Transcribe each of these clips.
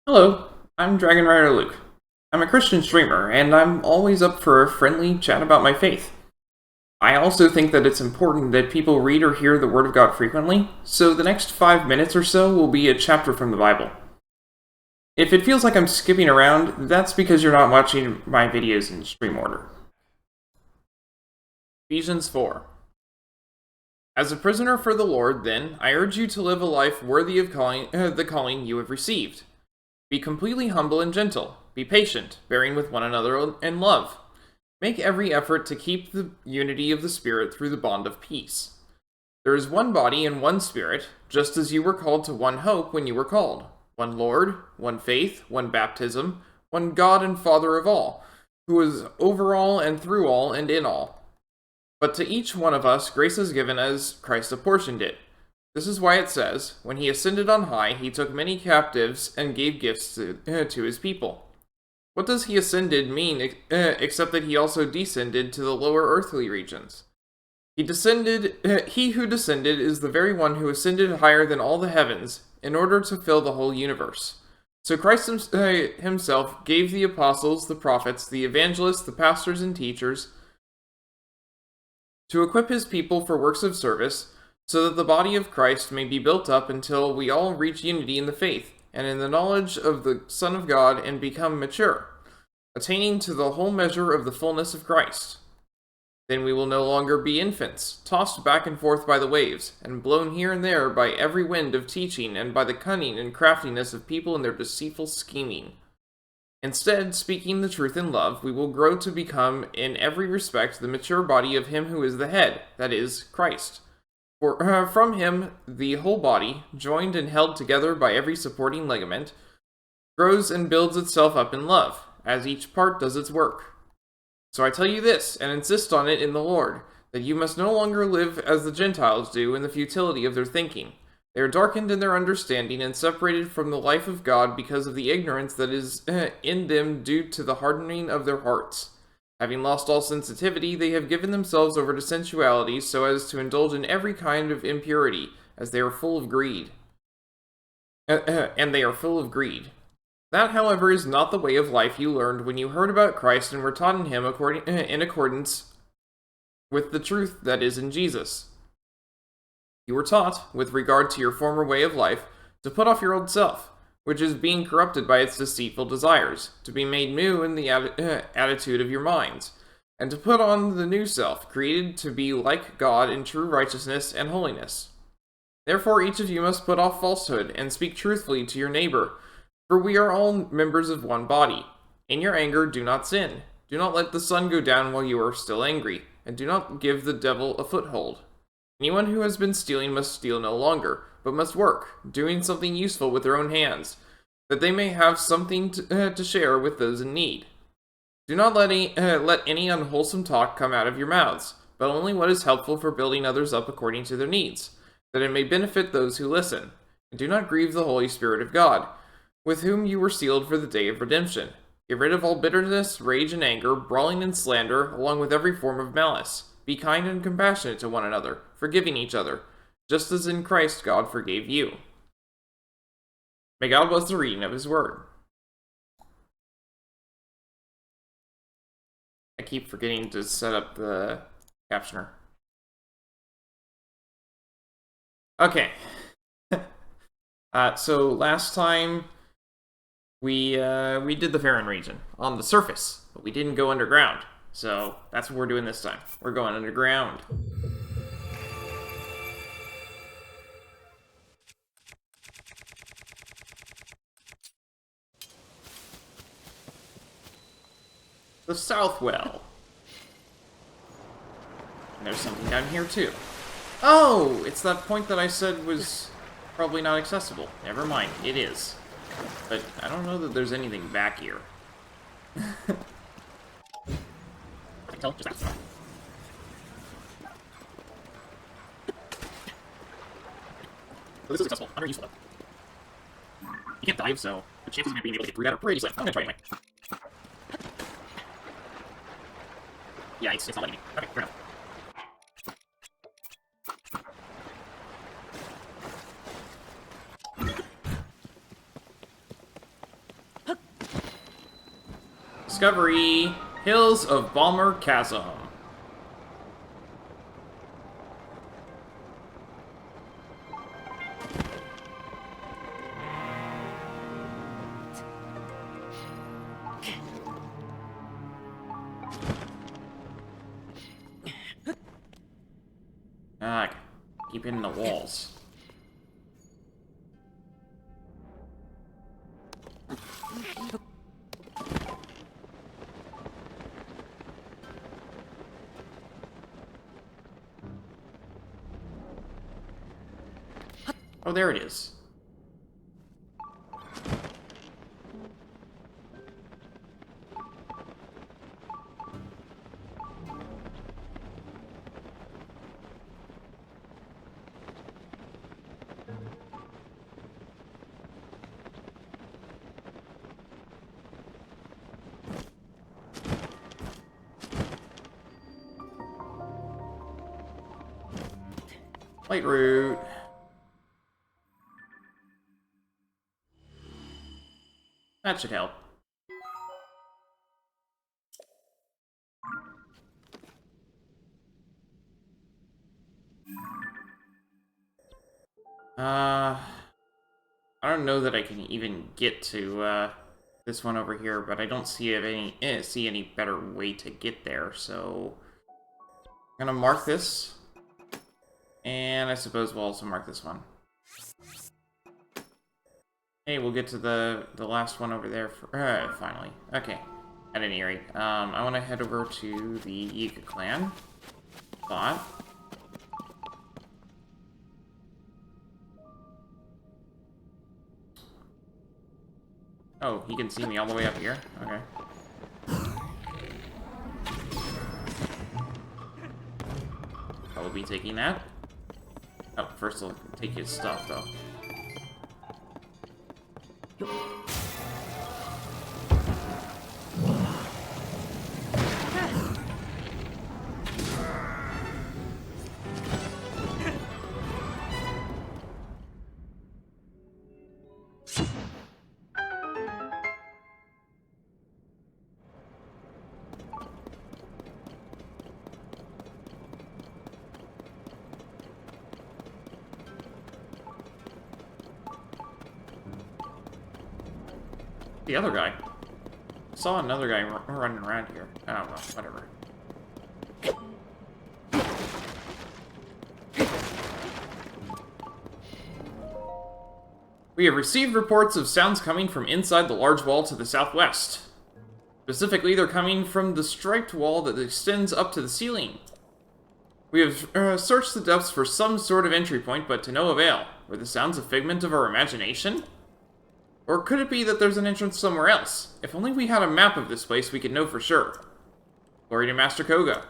Hello, I'm Dragon Rider Luke. I'm a Christian streamer, and I'm always up for a friendly chat about my faith. I also think that it's important that people read or hear the Word of God frequently, so the next 5 minutes or so will be a chapter from the Bible. If it feels like I'm skipping around, that's because you're not watching my videos in stream order. Ephesians 4. As a prisoner for the Lord, then, I urge you to live a life worthy of the calling you have received. Be completely humble and gentle. Be patient, bearing with one another in love. Make every effort to keep the unity of the Spirit through the bond of peace. There is one body and one Spirit, just as you were called to one hope when you were called. One Lord, one faith, one baptism, one God and Father of all, who is over all and through all and in all. But to each one of us grace is given as Christ apportioned it. This is why it says, when he ascended on high, he took many captives and gave gifts to his people. What does he ascended mean, except that he also descended to the lower earthly regions? He who descended is the very one who ascended higher than all the heavens, in order to fill the whole universe. So Christ himself gave the apostles, the prophets, the evangelists, the pastors and teachers, to equip his people for works of service, so that the body of Christ may be built up until we all reach unity in the faith, and in the knowledge of the Son of God, and become mature, attaining to the whole measure of the fullness of Christ. Then we will no longer be infants, tossed back and forth by the waves, and blown here and there by every wind of teaching, and by the cunning and craftiness of people in their deceitful scheming. Instead, speaking the truth in love, we will grow to become, in every respect, the mature body of him who is the head, that is, Christ. For from him the whole body, joined and held together by every supporting ligament, grows and builds itself up in love, as each part does its work. So I tell you this, and insist on it in the Lord, that you must no longer live as the Gentiles do in the futility of their thinking. They are darkened in their understanding and separated from the life of God because of the ignorance that is in them due to the hardening of their hearts. Having lost all sensitivity, they have given themselves over to sensuality so as to indulge in every kind of impurity, as they are full of greed. And they are full of greed. That, however, is not the way of life you learned when you heard about Christ and were taught in him in accordance with the truth that is in Jesus. You were taught, with regard to your former way of life, to put off your old self, which is being corrupted by its deceitful desires, to be made new in the attitude of your minds, and to put on the new self, created to be like God in true righteousness and holiness. Therefore each of you must put off falsehood, and speak truthfully to your neighbor, for we are all members of one body. In your anger do not sin. Do not let the sun go down while you are still angry, and do not give the devil a foothold. Anyone who has been stealing must steal no longer, but must work, doing something useful with their own hands, that they may have something to share with those in need. Do not let any unwholesome talk come out of your mouths, but only what is helpful for building others up according to their needs, that it may benefit those who listen. And do not grieve the Holy Spirit of God, with whom you were sealed for the day of redemption. Get rid of all bitterness, rage and anger, brawling and slander, along with every form of malice. Be kind and compassionate to one another, forgiving each other, just as in Christ God forgave you. May God bless the reading of his word. I keep forgetting to set up the captioner. Okay. So last time we did the Farron region on the surface, but we didn't go underground. So that's what we're doing this time. We're going underground. The Southwell. And there's something down here too. Oh, it's that point that I said was probably not accessible. Never mind, it is. But I don't know that there's anything back here. Just that. So this is accessible. Under useful though. You can't dive, so the chances of me being able to get through that are pretty slim. I'm gonna try anyway. Yeah, it's not letting me. Okay, fair enough. Discovery, Hills of Balmer Chasm. Ah, keep hitting the walls. Oh, there it is. Light route. That should help. I don't know that I can even get to this one over here, but I don't see any better way to get there. So I'm gonna mark this, and I suppose we'll also mark this one. Hey, we'll get to the last one over there finally. Okay. At any rate, I want to head over to the Yiga clan spot. Oh, he can see me all the way up here? Okay. I will be taking that. Oh, first I'll take his stuff, though. The other guy. I saw another guy running around here. I don't know, whatever. We have received reports of sounds coming from inside the large wall to the southwest. Specifically, they're coming from the striped wall that extends up to the ceiling. We have searched the depths for some sort of entry point, but to no avail. Were the sounds a figment of our imagination? Or could it be that there's an entrance somewhere else? If only we had a map of this place, we could know for sure. Glory to Master Koga.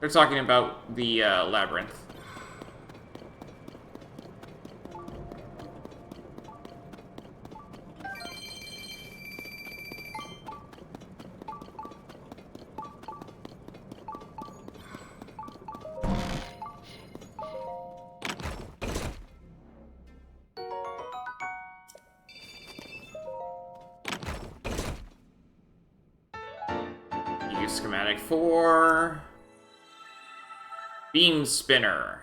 They're talking about the labyrinth. Schematic 4. Beam spinner.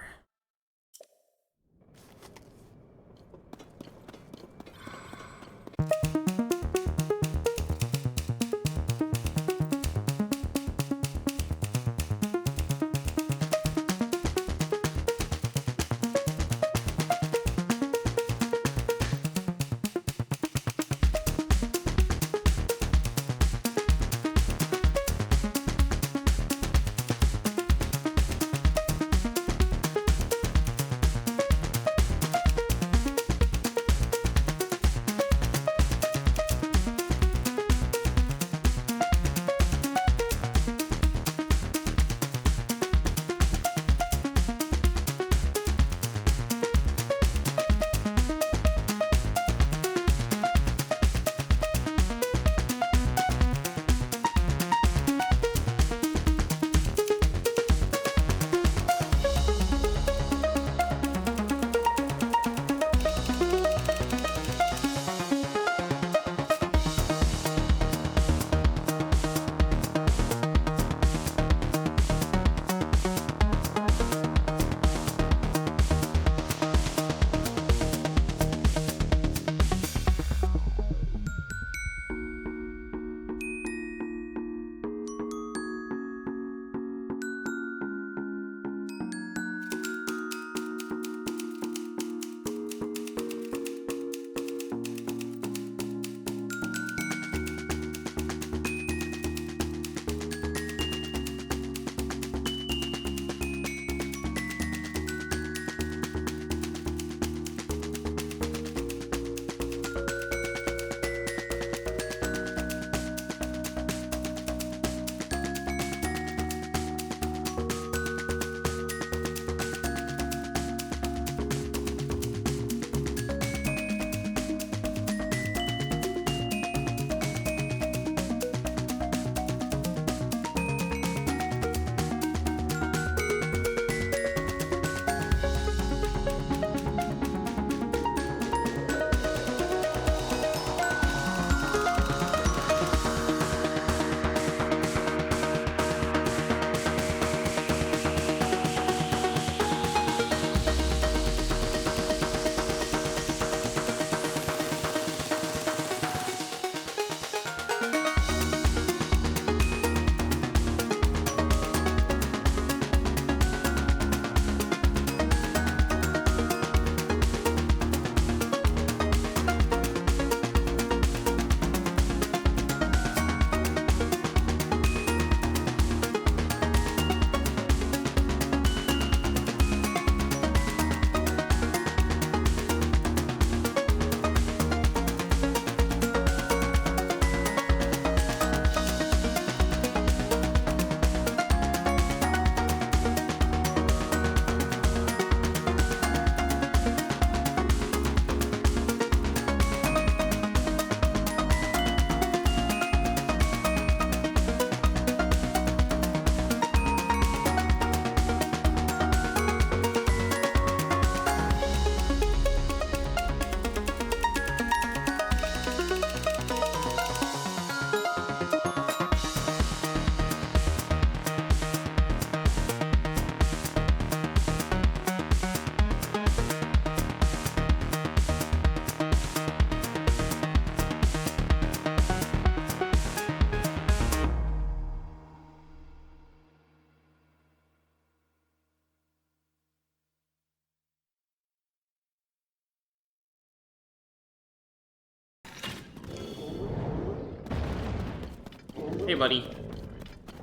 Hey, buddy.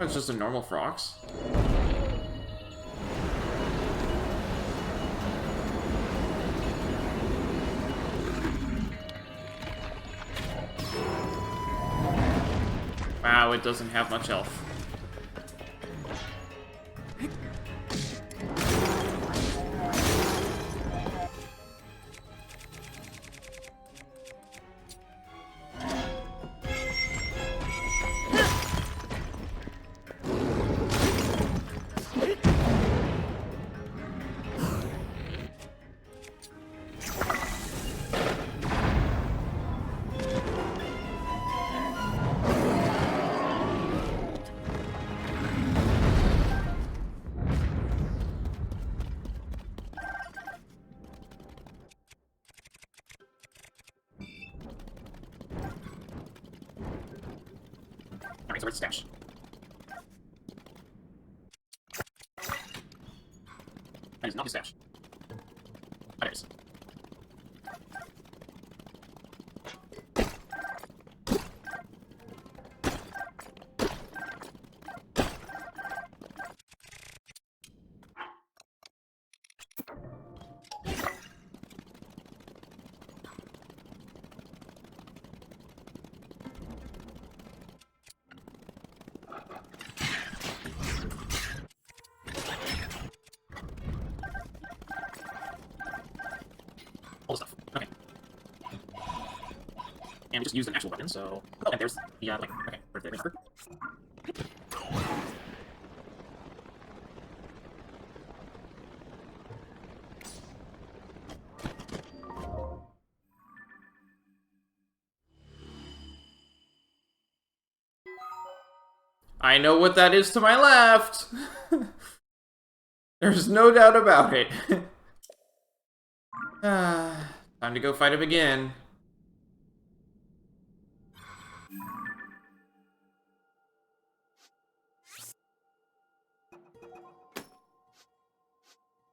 Oh, it's just a normal frox. Wow, it doesn't have much health. Alright, so where's the stash? That is not the stash. Oh, there it is. All the stuff. Okay. And we just used an actual weapon, so... Oh, and there's the, like... Okay, where's the marker? I know what that is to my left! There's no doubt about it. Time to go fight him again.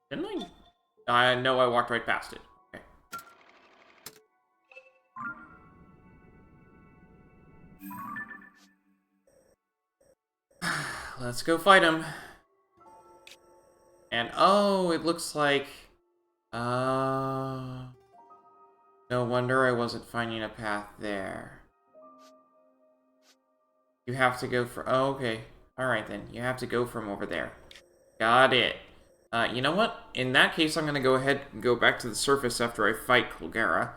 Didn't I? No, I walked right past it. Okay. Let's go fight him. And oh, it looks like... no wonder I wasn't finding a path there. You have to go for... Oh, okay. Alright then. You have to go from over there. Got it. You know what? In that case, I'm gonna go ahead and go back to the surface after I fight Colgera.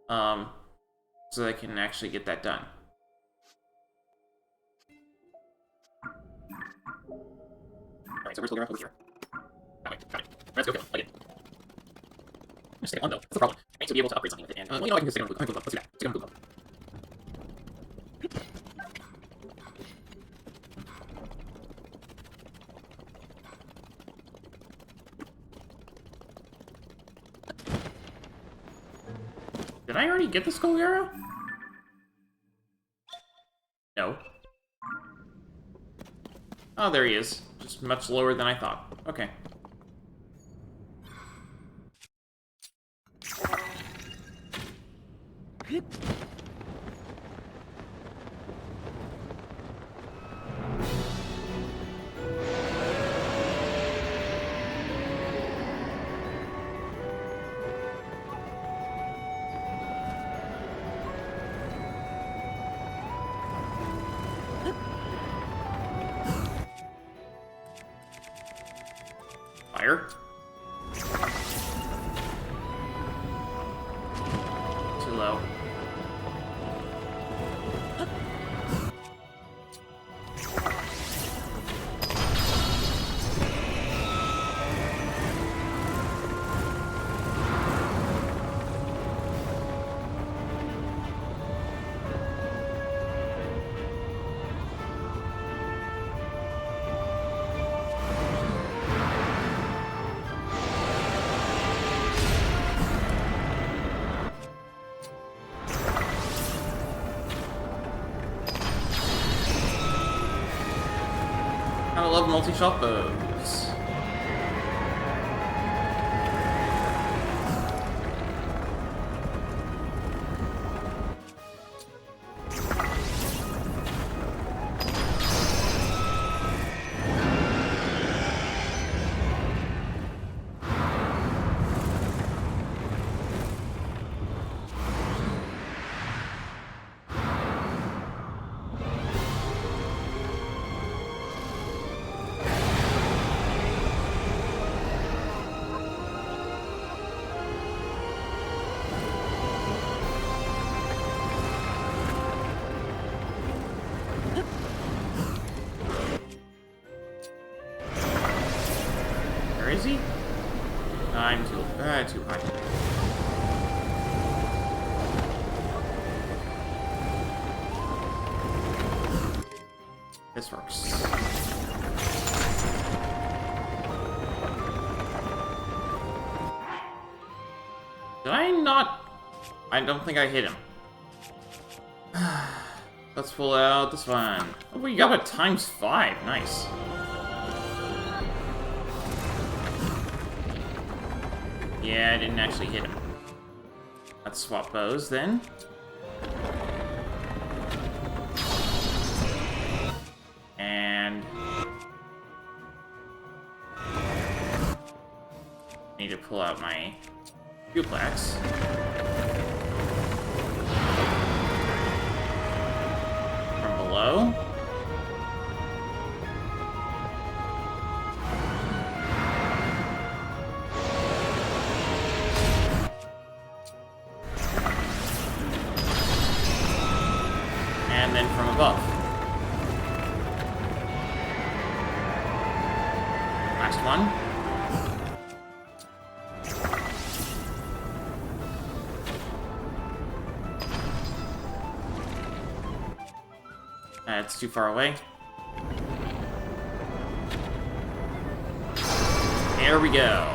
So I can actually get that done. Alright, so where's Colgera? Over here. That way. Got it. Let's go kill it. Like it. I'm just stay on though. That's the problem. I need to be able to upgrade something with it. And, well, you know, I can just stay on Google. Let's do that. Stay on Google. Did I already get the skull arrow? No. Oh, there he is. Just much lower than I thought. Okay. Fire. Too low. I love multi-shot bows. Too high. This works. Did I not? I don't think I hit him. Let's pull out this one. Oh, we got a ×5. Nice. Yeah, I didn't actually hit him. Let's swap bows then. And need to pull out my duplex. From below. And then from above. Last one. It's too far away. There we go.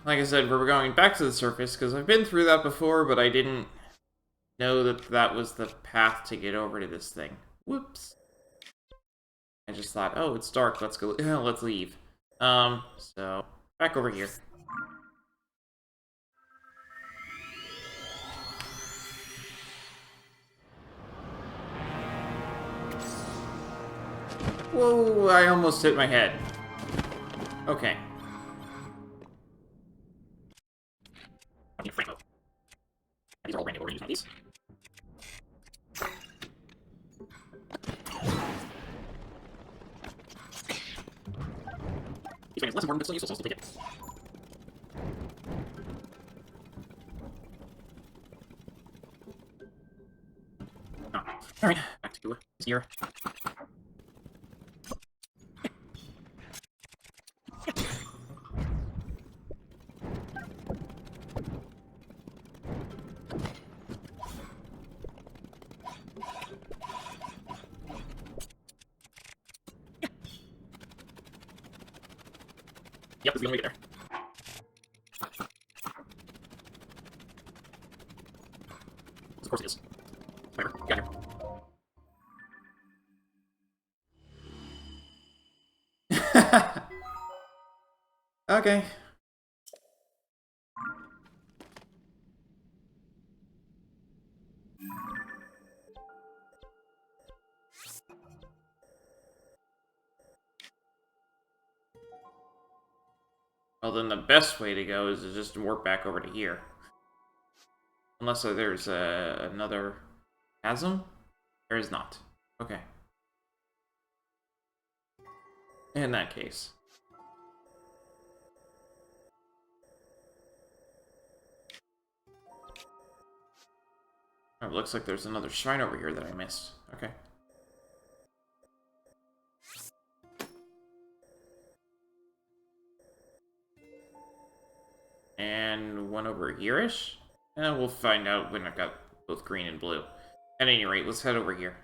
Like I said, we're going back to the surface, because I've been through that before, but I didn't know that that was the path to get over to this thing. Whoops. I just thought, oh, it's dark, let's go, let's leave. So, back over here. Whoa, I almost hit my head. Okay. These are all brand new. We're gonna use one of these. These brand is less important, but still useful, so I'll still take it. Oh. Alright, back to here. Yep, this is the only way to get there. Of course it is. Whatever, got here. Okay. Well, then the best way to go is to just warp back over to here. Unless there's another chasm? There is not. Okay. In that case. Oh, it looks like there's another shrine over here that I missed. Okay. And one over here-ish? And we'll find out when I've got both green and blue. At any rate, let's head over here.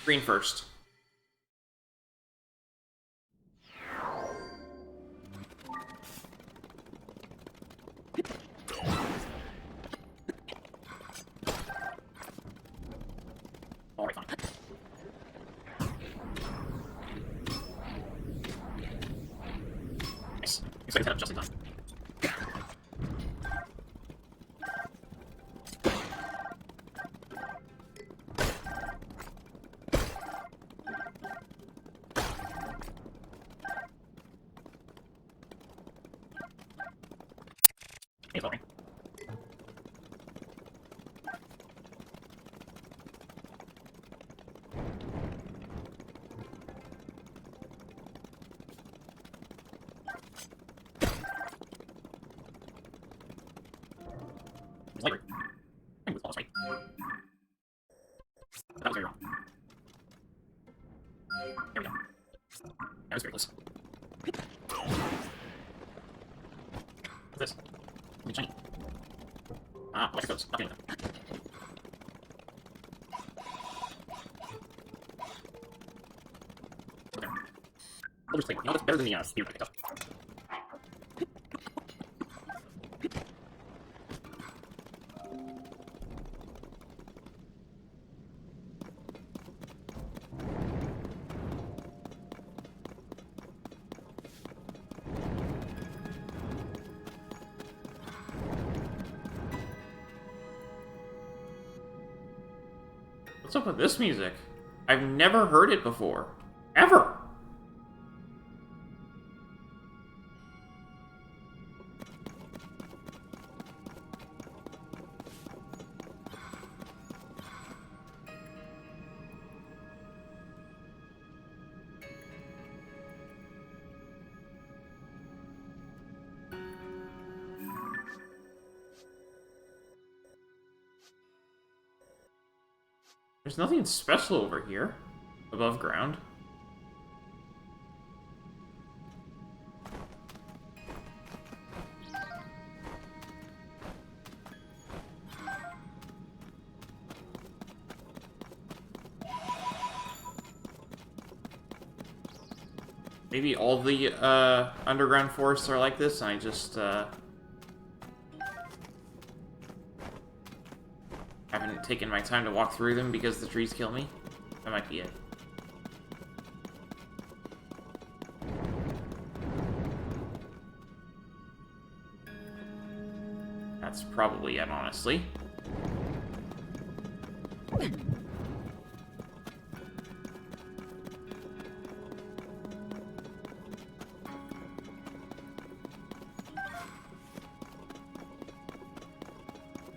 Green first. his head up just in time. Hey, Logan. Later. I was almost right. That was very wrong. There we go. That was very close. What's this? Something shiny. Ah, electric codes. Not getting them. Okay. I'll just play one. You know, that's better than the theory I picked up. What's up with this music? I've never heard it before. Ever! There's nothing special over here, above ground. Maybe all the underground forests are like this, and I just haven't taken my time to walk through them because the trees kill me. That might be it. That's probably it, honestly.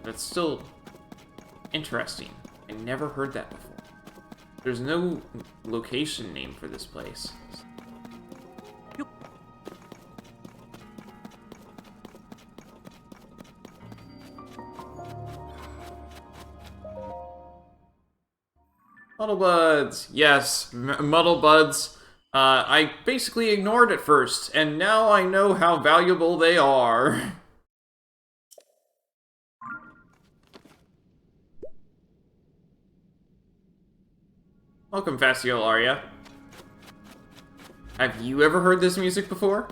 That's still interesting. I never heard that before. There's no location name for this place. Muddle Buds! Yes, Muddle Buds. I basically ignored at first, and now I know how valuable they are. Welcome, Fasciolaria. Have you ever heard this music before?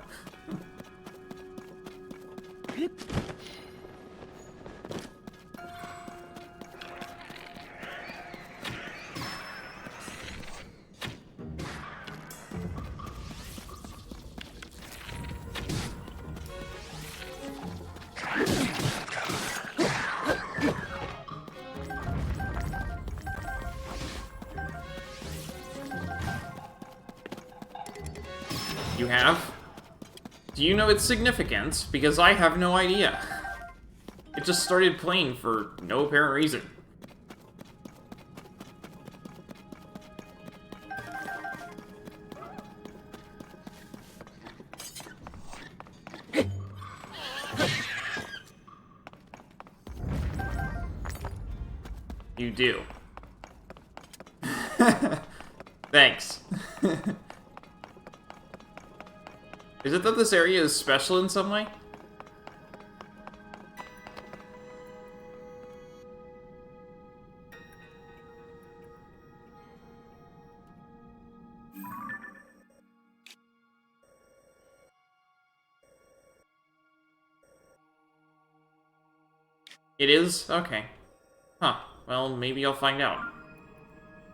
You have? Do you know its significance? Because I have no idea. It just started playing for no apparent reason. You do. Thanks. Is it that this area is special in some way? It is? Okay. Huh. Well, maybe I'll find out.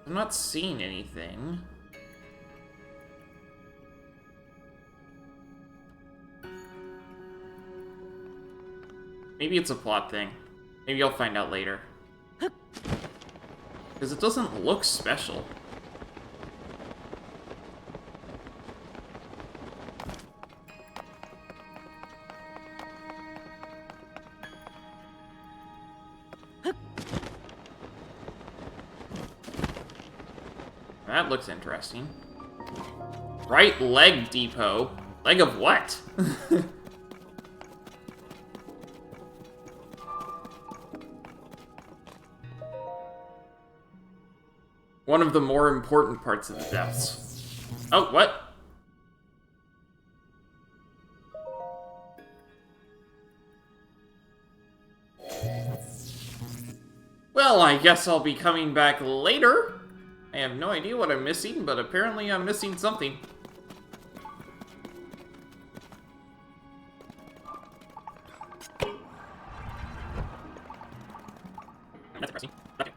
I'm not seeing anything. Maybe it's a plot thing. Maybe I'll find out later. Because it doesn't look special. That looks interesting. Right leg depot. Leg of what? One of the more important parts of the depths. Oh, what? Well, I guess I'll be coming back later. I have no idea what I'm missing, but apparently I'm missing something. That's depressing. Okay.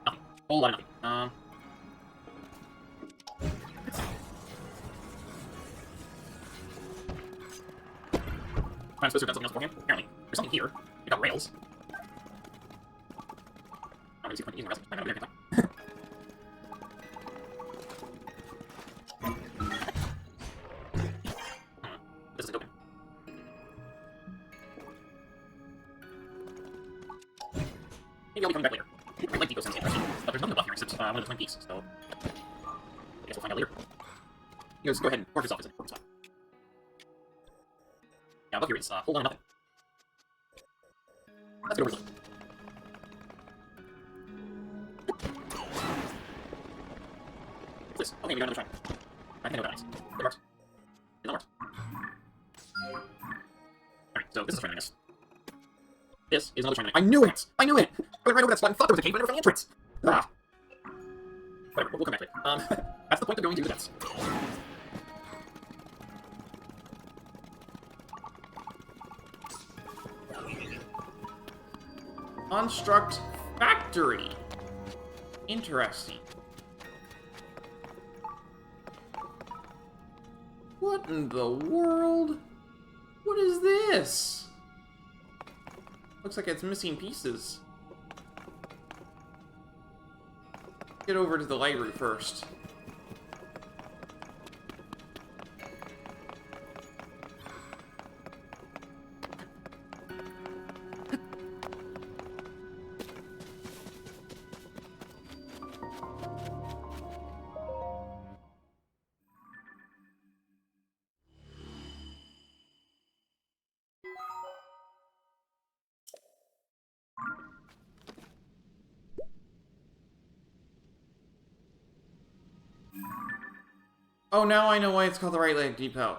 Nothing. Whole lot of nothing. I'm supposed to have done something else beforehand? Apparently. There's something here. We got rails. I'm gonna see if I can use rails. I'm gonna be there. This isn't open. Maybe I'll be coming back later. I like Depot sounds interesting, but there's nothing above here except one of the Twin Peaks, so I guess we'll find out later. You guys go ahead and work this off as an important spot. Yeah, above here is hold on nothing. Let's go over this. What's this? Okay, we got another shrine. I think I know that nice. It works. It doesn't work. Alright, so this is a shrine, I guess. This is another shrine. I knew it! I knew it! I went right over that spot and thought there was a cave, but I never found the entrance! Ah! Whatever, we'll come back to it. That's the point of going to the depths. Construct Factory. Interesting. What in the world? What is this? Looks like it's missing pieces. Get over to the library first. Oh, now I know why it's called the right leg depot.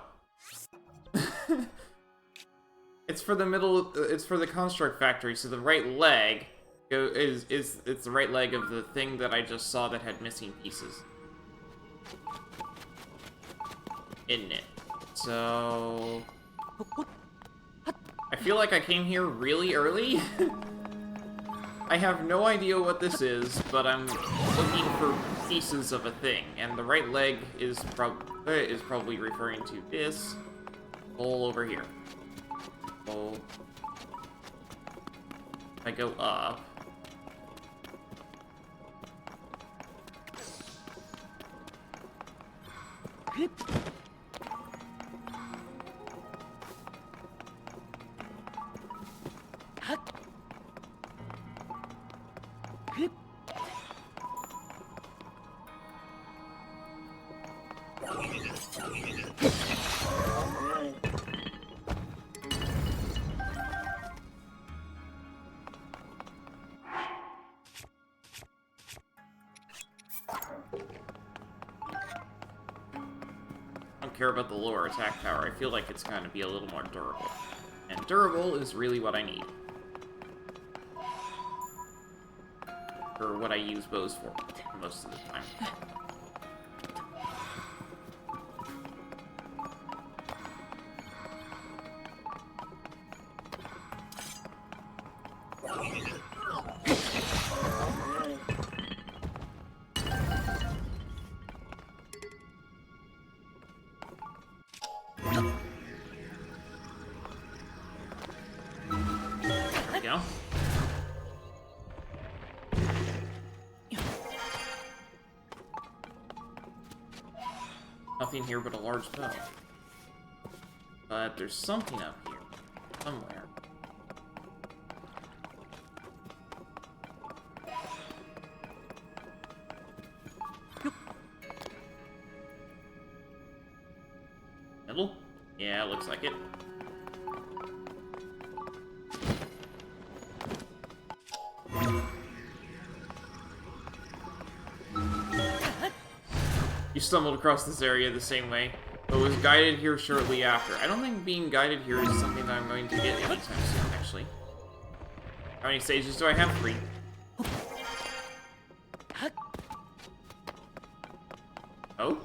It's for the middle. It's for the construct factory. So the right leg it's the right leg of the thing that I just saw that had missing pieces. Isn't it? So I feel like I came here really early. I have no idea what this is, but I'm looking for pieces of a thing, and the right leg is probably referring to this hole over here. So I go up. Care about the lower attack power. I feel like it's going to be a little more durable. And durable is really what I need. For what I use bows for most of the time. go. Nothing here but a large bow. But there's something up here. Somewhere. Middle? Yeah, looks like it. You stumbled across this area the same way, but was guided here shortly after. I don't think being guided here is something that I'm going to get anytime soon, actually. How many stages do I have? 3. Oh?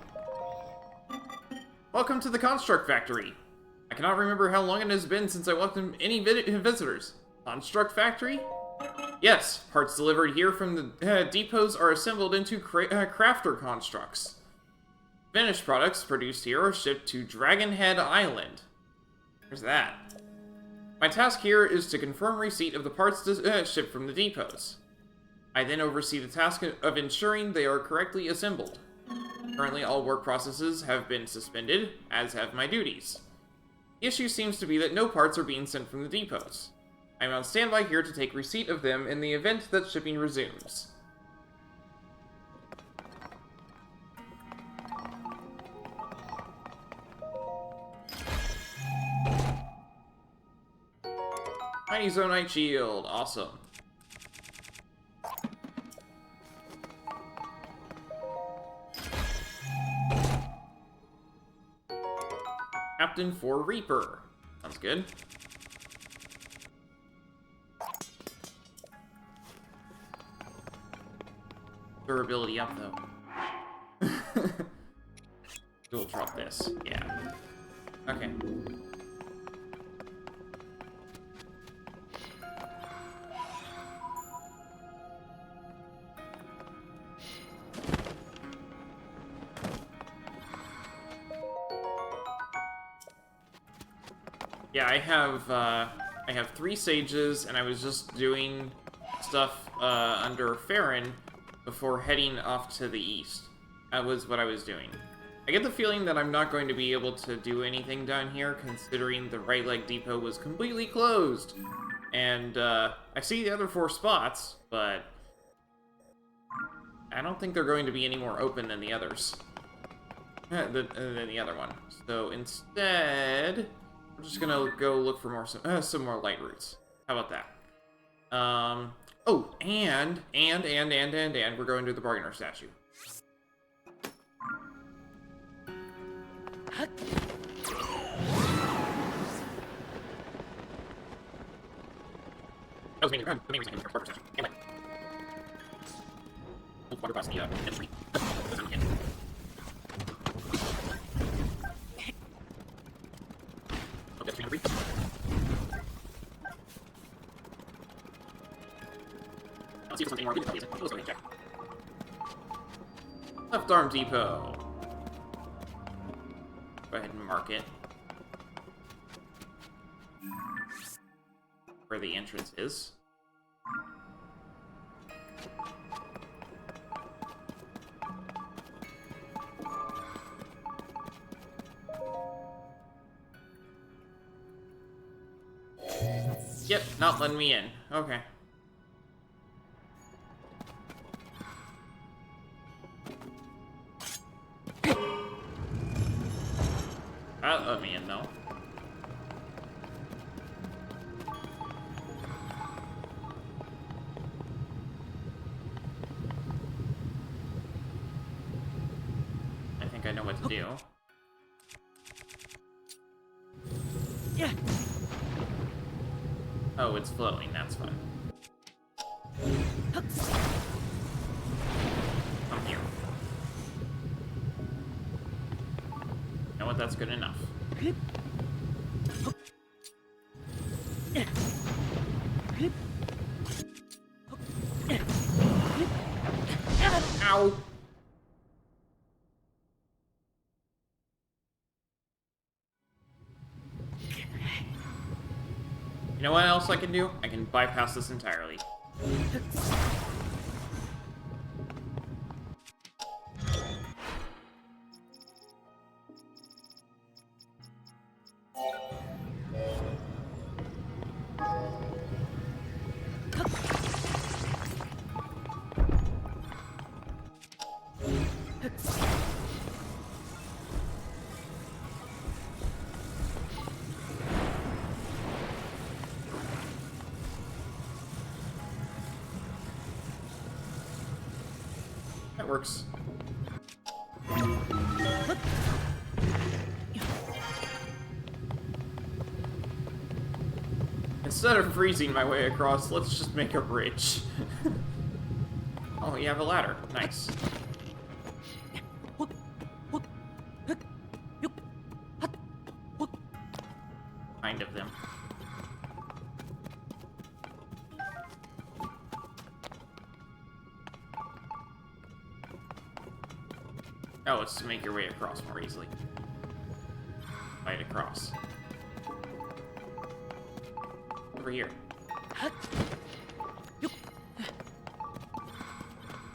Welcome to the Construct Factory. I cannot remember how long it has been since I welcomed any visitors. Construct Factory? Yes, parts delivered here from the depots are assembled into crafter constructs. Finished products produced here are shipped to Dragonhead Island. There's that. My task here is to confirm receipt of the parts shipped from the depots. I then oversee the task of ensuring they are correctly assembled. Currently, all work processes have been suspended, as have my duties. The issue seems to be that no parts are being sent from the depots. I am on standby here to take receipt of them in the event that shipping resumes. Tiny Zonite Shield, awesome. Captain for Reaper. Sounds good. Durability up, though. We'll drop this. Yeah. Okay. Yeah, I have 3 sages, and I was just doing stuff under Farron before heading off to the east. That was what I was doing. I get the feeling that I'm not going to be able to do anything down here, considering the right leg depot was completely closed. And I see the other 4 spots, but I don't think they're going to be any more open than the others. Than the other one. So instead, we're just gonna go look for more some more light routes. How about that? Oh, and we're going to the bargainer statue. That was the main reason for the bargainer statue. Anyway. We'll walk across the industry. Let's see if there's something more. Let's go check. Left arm depot. Go ahead and mark it. Where the entrance is. Yep, not letting me in. Okay. That let me in, though. I think I know what to do. Yeah. Oh, it's flowing. That's fun. Come here. You know what? That's good enough. Ow! You know what else I can do? I can bypass this entirely. That works. Instead of freezing my way across, let's just make a bridge. Oh, you have a ladder. Nice. Kind of them. Oh, it's to make your way across more easily. Fight across. Over here.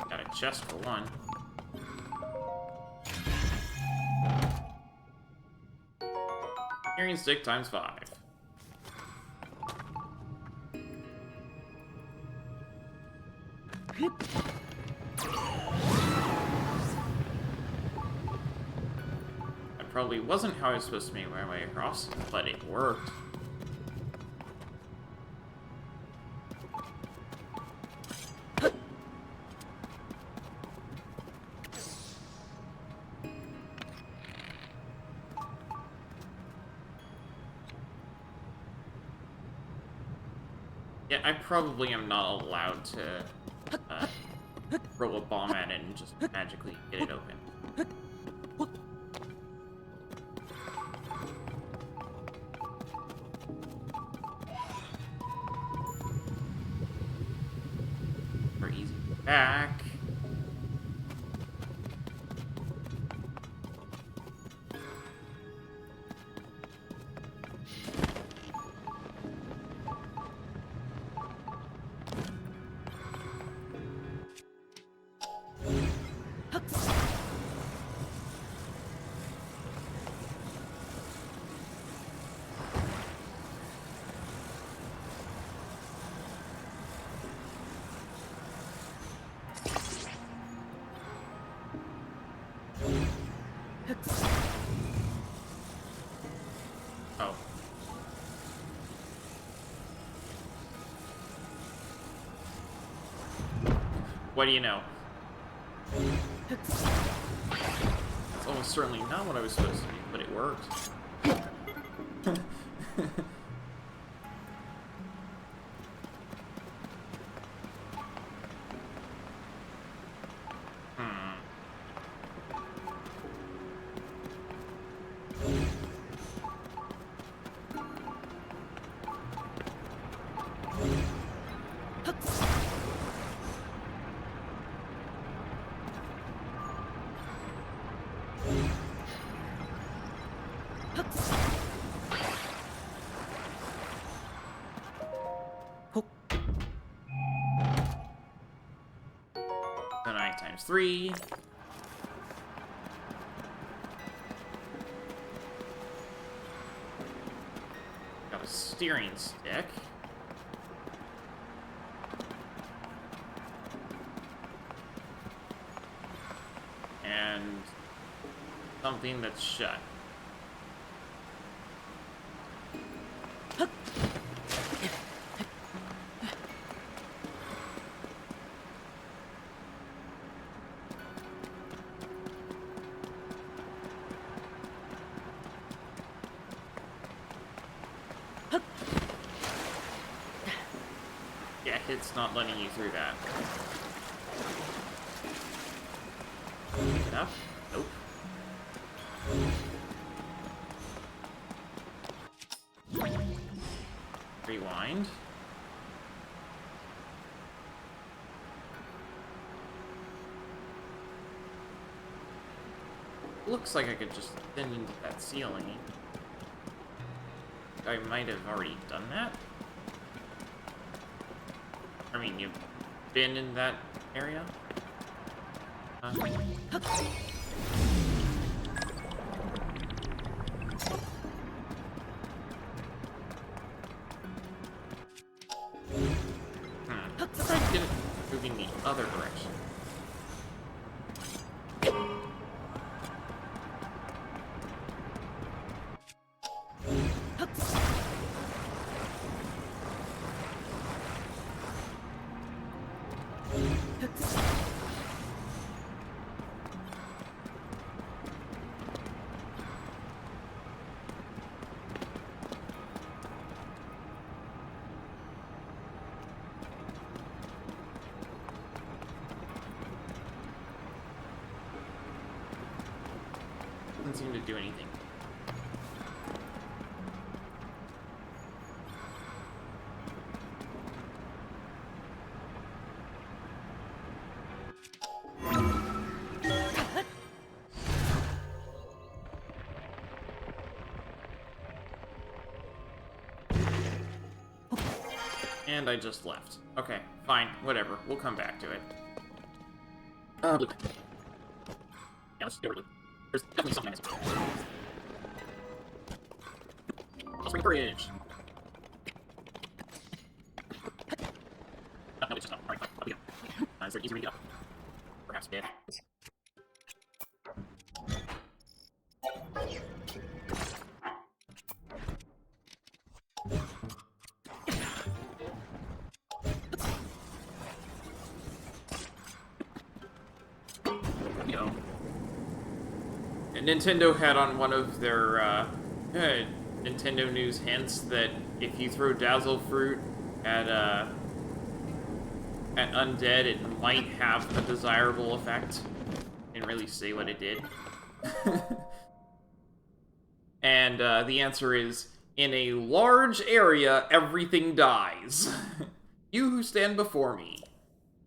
Got a chest for one. Carrying stick times 5. That probably wasn't how I was supposed to make my way across, but it worked. Yeah, I probably am not allowed to throw a bomb at it and just magically get it open. For easy back. Oh. What do you know? That's almost certainly not what I was supposed to do, but it worked. Then I times 3. Got a steering stick. And something that's shut. Yeah, it's not letting you through that. Pick it up? Nope. Rewind. Looks like I could just thin into that ceiling. I might have already done that. I mean, you've been in that area? Let's try to get it moving the other direction. Doesn't seem to do anything. And I just left. Okay, fine, whatever. We'll come back to it. Blue. Yeah, let's do it. There's definitely something missing. Let's bring bridge. No, it's just not. Alright, up we go. Is there easier to get up? Perhaps dead. Nintendo had on one of their Nintendo News hints that if you throw Dazzle Fruit at Undead, it might have a desirable effect. Didn't really say what it did. And the answer is, in a large area, everything dies. You who stand before me,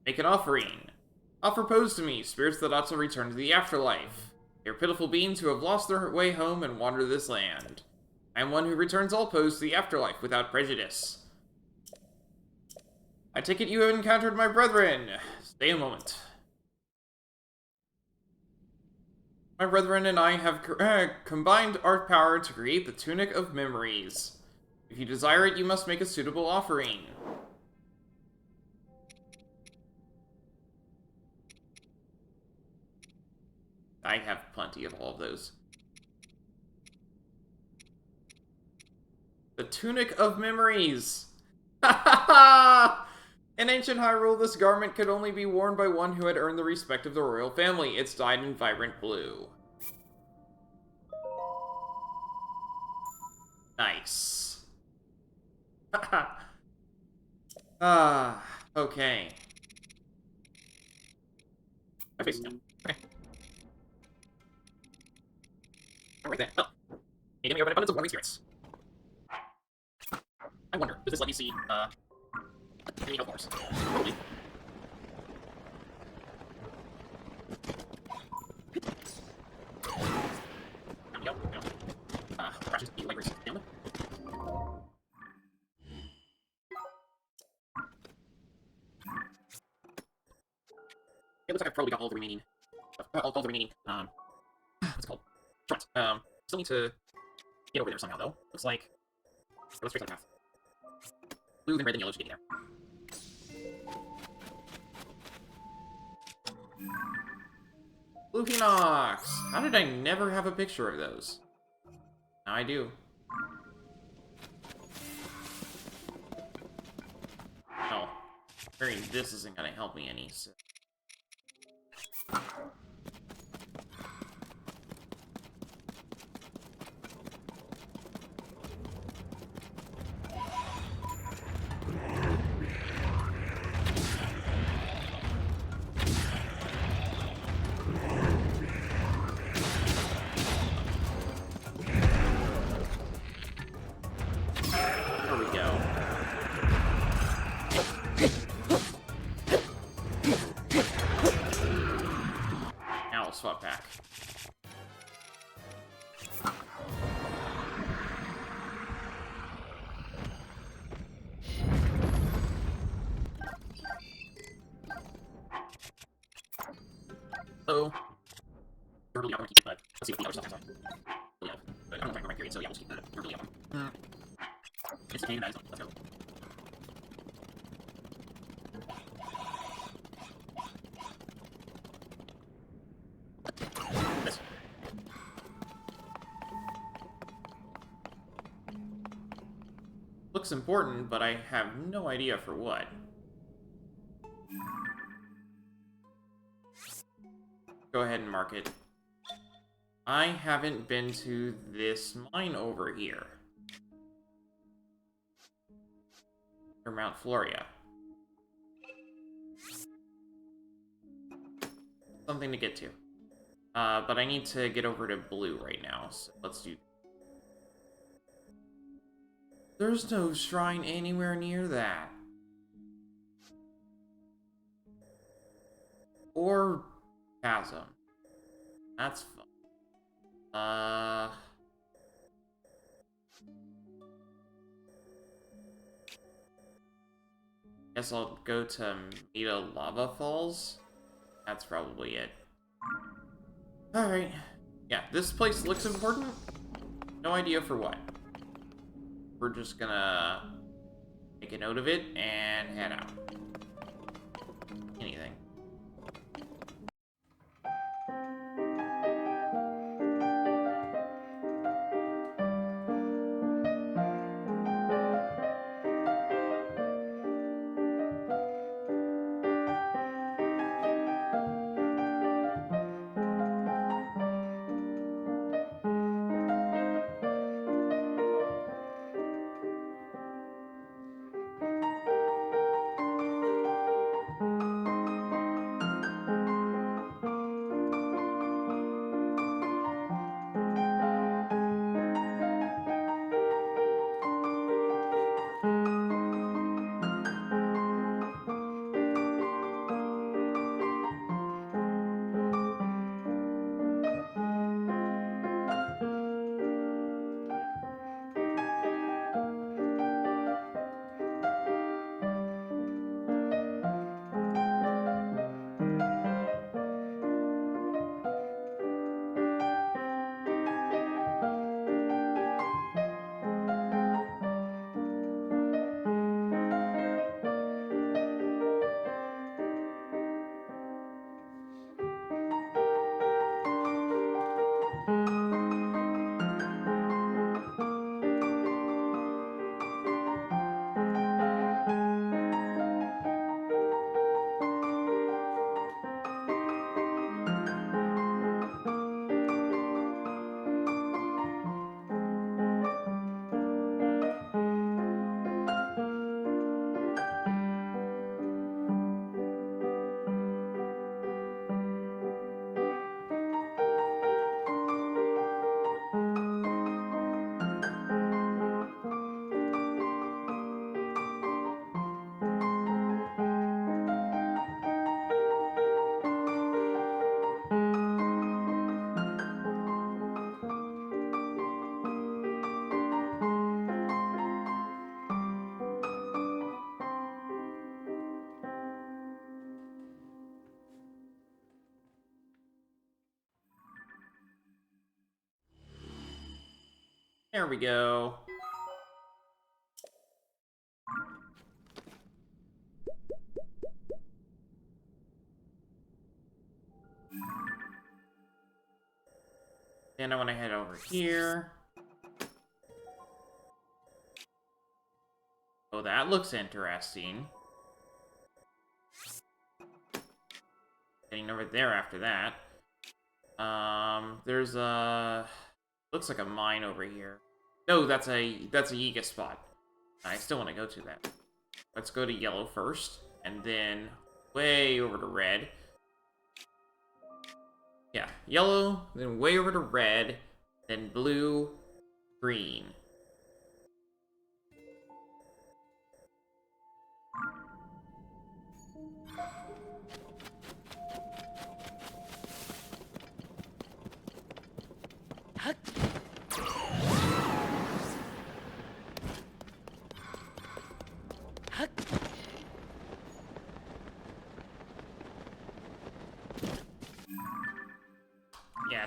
make an offering. Offer pose to me, spirits that ought to return to the afterlife. They are pitiful beings who have lost their way home and wander this land. I am one who returns all pose to the afterlife without prejudice. I take it you have encountered my brethren. Stay a moment. My brethren and I have combined our power to create the Tunic of Memories. If you desire it, you must make a suitable offering. I have plenty of all of those. The Tunic of Memories! Ha ha ha! In ancient Hyrule, this garment could only be worn by one who had earned the respect of the royal family. It's dyed in vibrant blue. Nice. Okay. My face is down. Okay. Right there. Oh. You give me an abundance of warming spirits. I wonder, does this let me see, any health bars? Probably. There we go. Crashes the light race down. It looks like I've probably got all the remaining, what's it called? Front. Still need to get over there somehow, though. Looks like... Let's trace on the path. Blue, then red, then yellow should get there. Blue Hinox! How did I never have a picture of those? Now I do. Oh. Hearing this isn't gonna help me any, so... So, verbally, I want to keep it, but let's see what the other stuff is on. So, yeah, but I don't know if I period, so yeah, we'll just keep the verbally on. It's a chain, that is on. Let's go. This. Looks important, but I have no idea for what. Go ahead and mark it. I haven't been to this mine over here. Or Mount Floria. Something to get to. But I need to get over to blue right now, so let's do... There's no shrine anywhere near that. Or chasm. That's fun. Guess I'll go to Meta Lava Falls. That's probably it. Alright. Yeah, this place looks important. No idea for what. We're just gonna make a note of it and head out. Anything. There we go. Then I want to head over here. Oh, that looks interesting. Getting over there after that. There's a... Looks like a mine over here. No, that's a Yiga spot. I still want to go to that. Let's go to yellow first, and then way over to red. Yeah, yellow, then way over to red, then blue, green.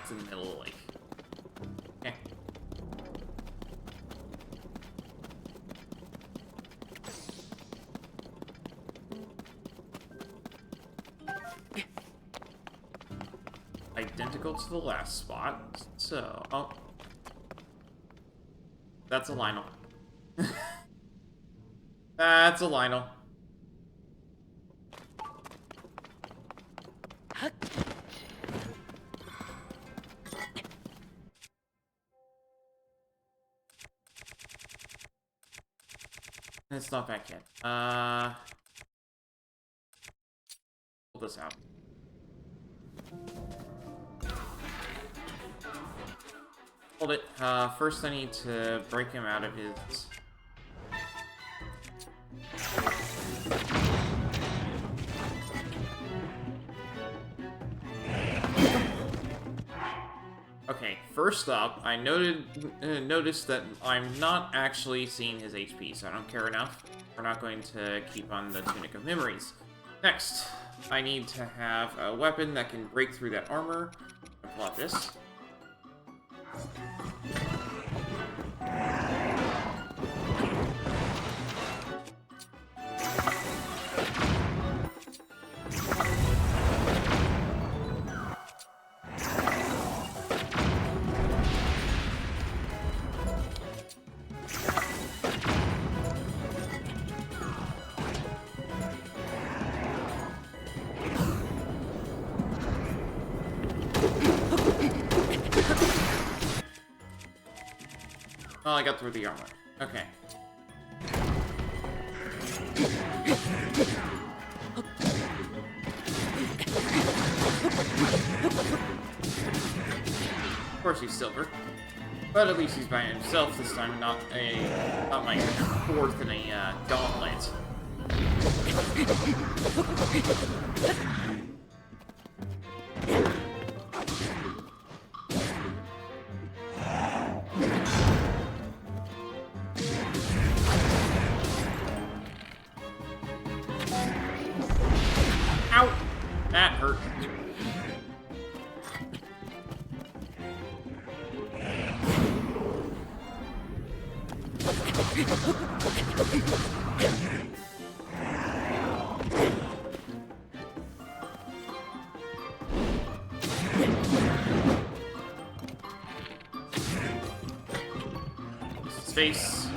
it's in the middle of the lake. Okay. Identical to the last spot, so... Oh. That's a Lionel. That's a Lionel. It's not back yet. Pull this out. Hold it. First I need to break him out of his... Okay, first up, I noticed that I'm not actually seeing his HP, so I don't care enough. We're not going to keep on the Tunic of Memories. Next, I need to have a weapon that can break through that armor. I'll pull out this. Oh, I got through the armor. Okay. Of course he's silver. But at least he's by himself this time, not my fourth in a gauntlet. Ow! That hurt. Space.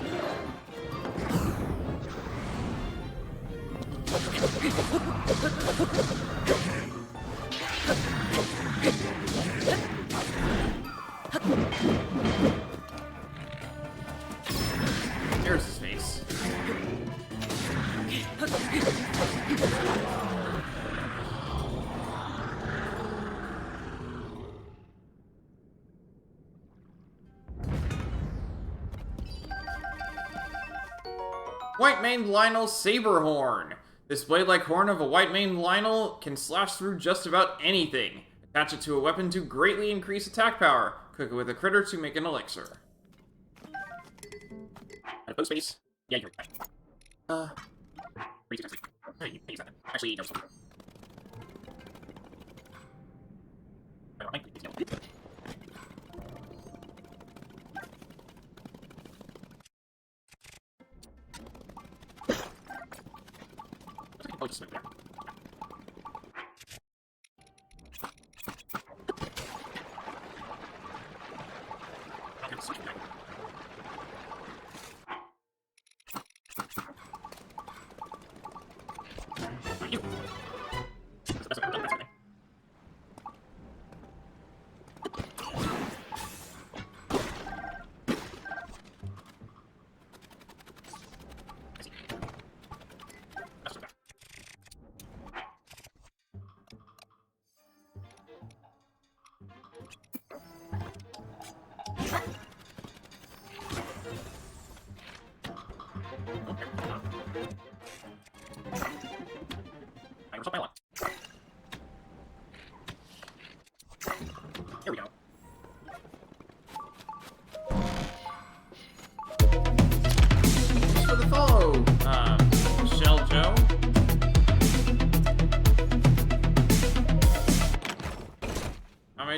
There's his face. White-maned Lionel Saberhorn. This blade-like horn of a white-maned Lionel can slash through just about anything. Attach it to a weapon to greatly increase attack power. Cook it with a critter to make an elixir. Post space. Yeah, you're right. You use that. Actually, no. Oh, just there.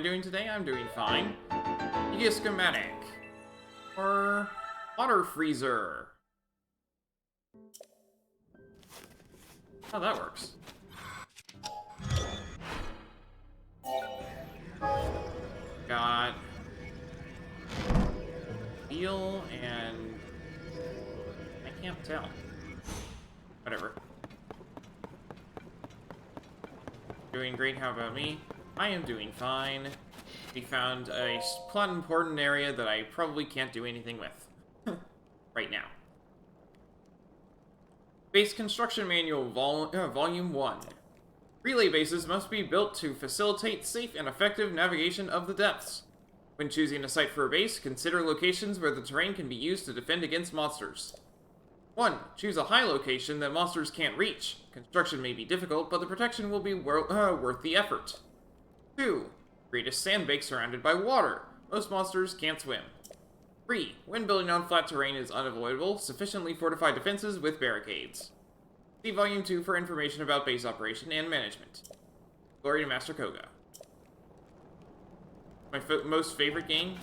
I doing today? I'm doing fine. Media schematic. Or water freezer. How that works. Got wheel and I can't tell. Whatever. Doing great, how about me? I am doing fine. We found a plot important area that I probably can't do anything with. Right now. Base Construction Manual, Volume 1. Relay bases must be built to facilitate safe and effective navigation of the depths. When choosing a site for a base, consider locations where the terrain can be used to defend against monsters. 1. Choose a high location that monsters can't reach. Construction may be difficult, but the protection will be worth the effort. 2. Create a sandbank surrounded by water. Most monsters can't swim. 3. When building on flat terrain is unavoidable, sufficiently fortify defenses with barricades. See Volume 2 for information about base operation and management. Glory to Master Koga. My most favorite game?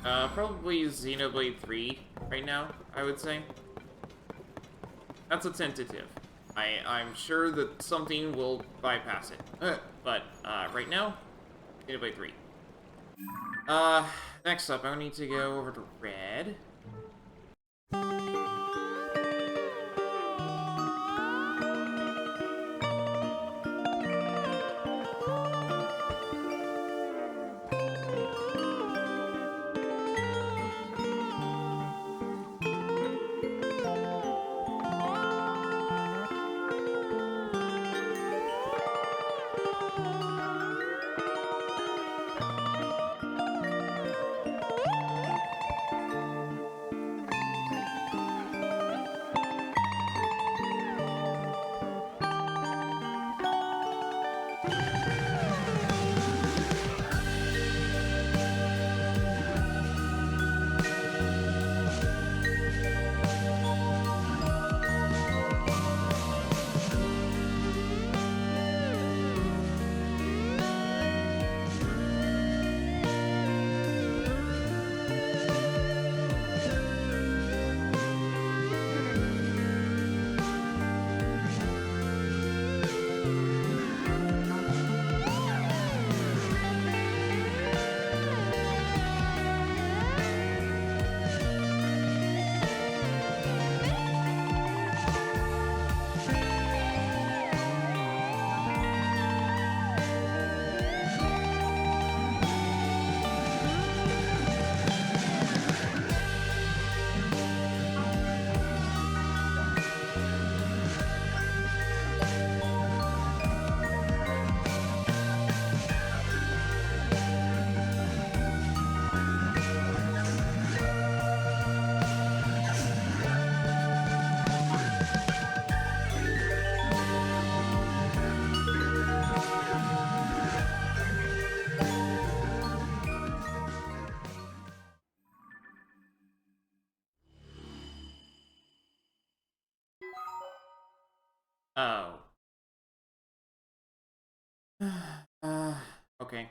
Probably Xenoblade 3 right now, I would say. That's a tentative. I'm sure that something will bypass it. But right now, Xenoblade 3. Next up, I need to go over to Red. Oh. Okay.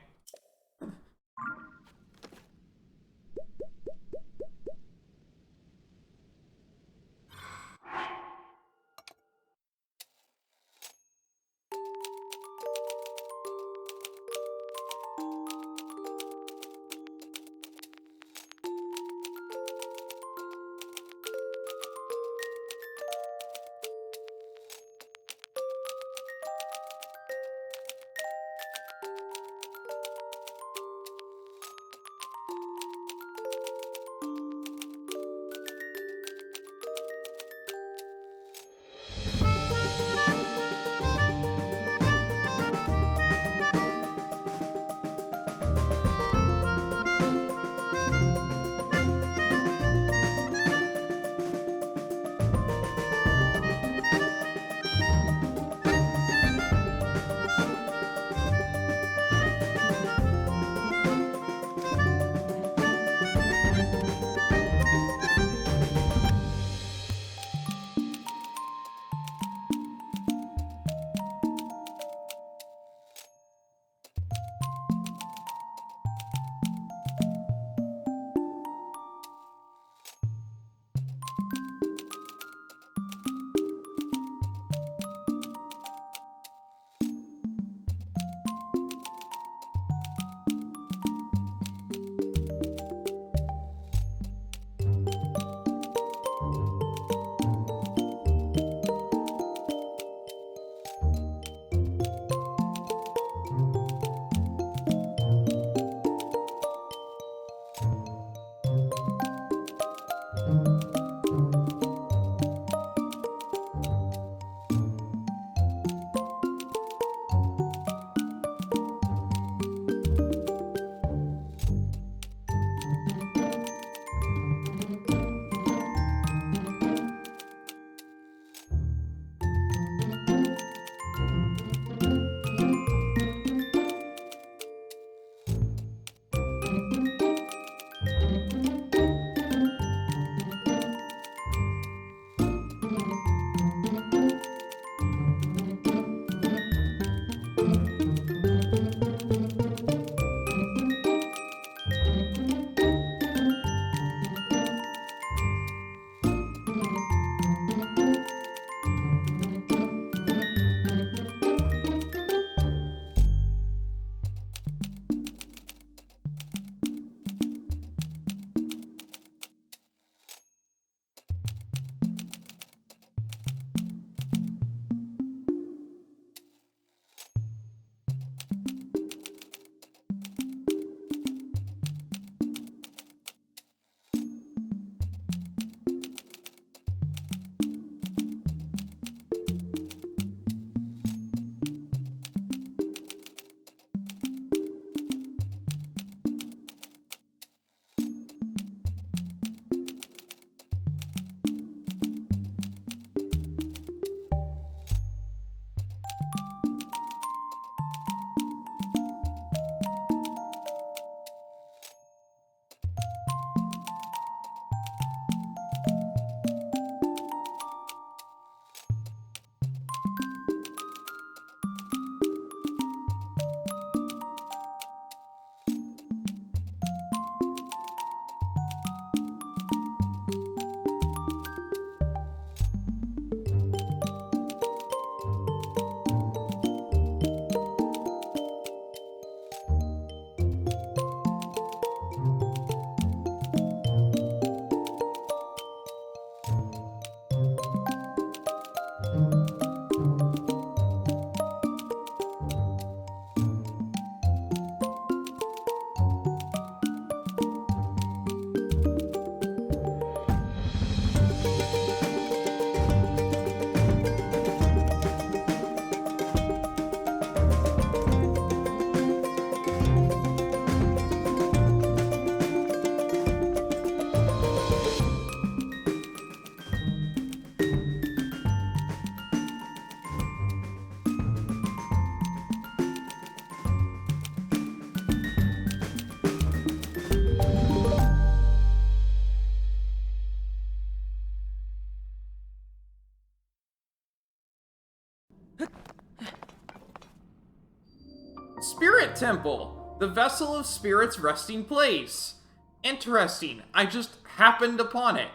Spirit Temple, the vessel of spirit's resting place. Interesting. I just happened upon it.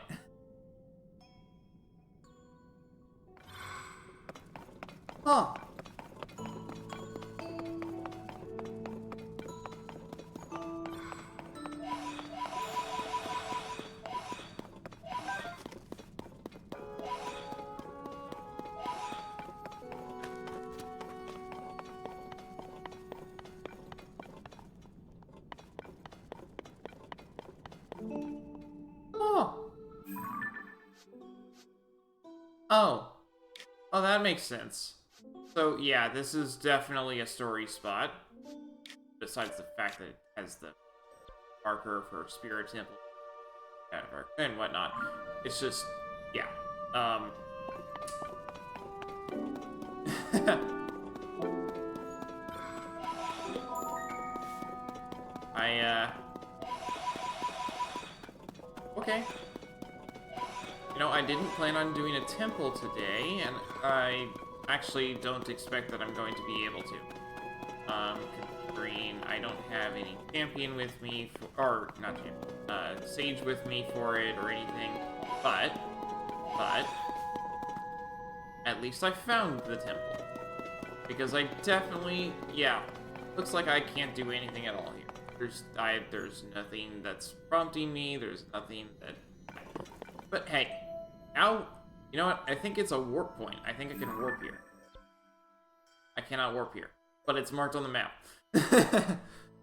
Huh. Oh. Oh, that makes sense. So, yeah, this is definitely a story spot. Besides the fact that it has the marker for Spirit Temple and whatnot. It's just, yeah. Okay. You know, I didn't plan on doing a temple today, and I actually don't expect that I'm going to be able to. Considering I don't have any champion with me, or not champion, sage with me for it or anything, but, at least I found the temple. Because I definitely, yeah, looks like I can't do anything at all here. There's nothing that's prompting me, there's nothing that... But hey, now, you know what? I think it's a warp point. I think I can warp here. I cannot warp here, but it's marked on the map.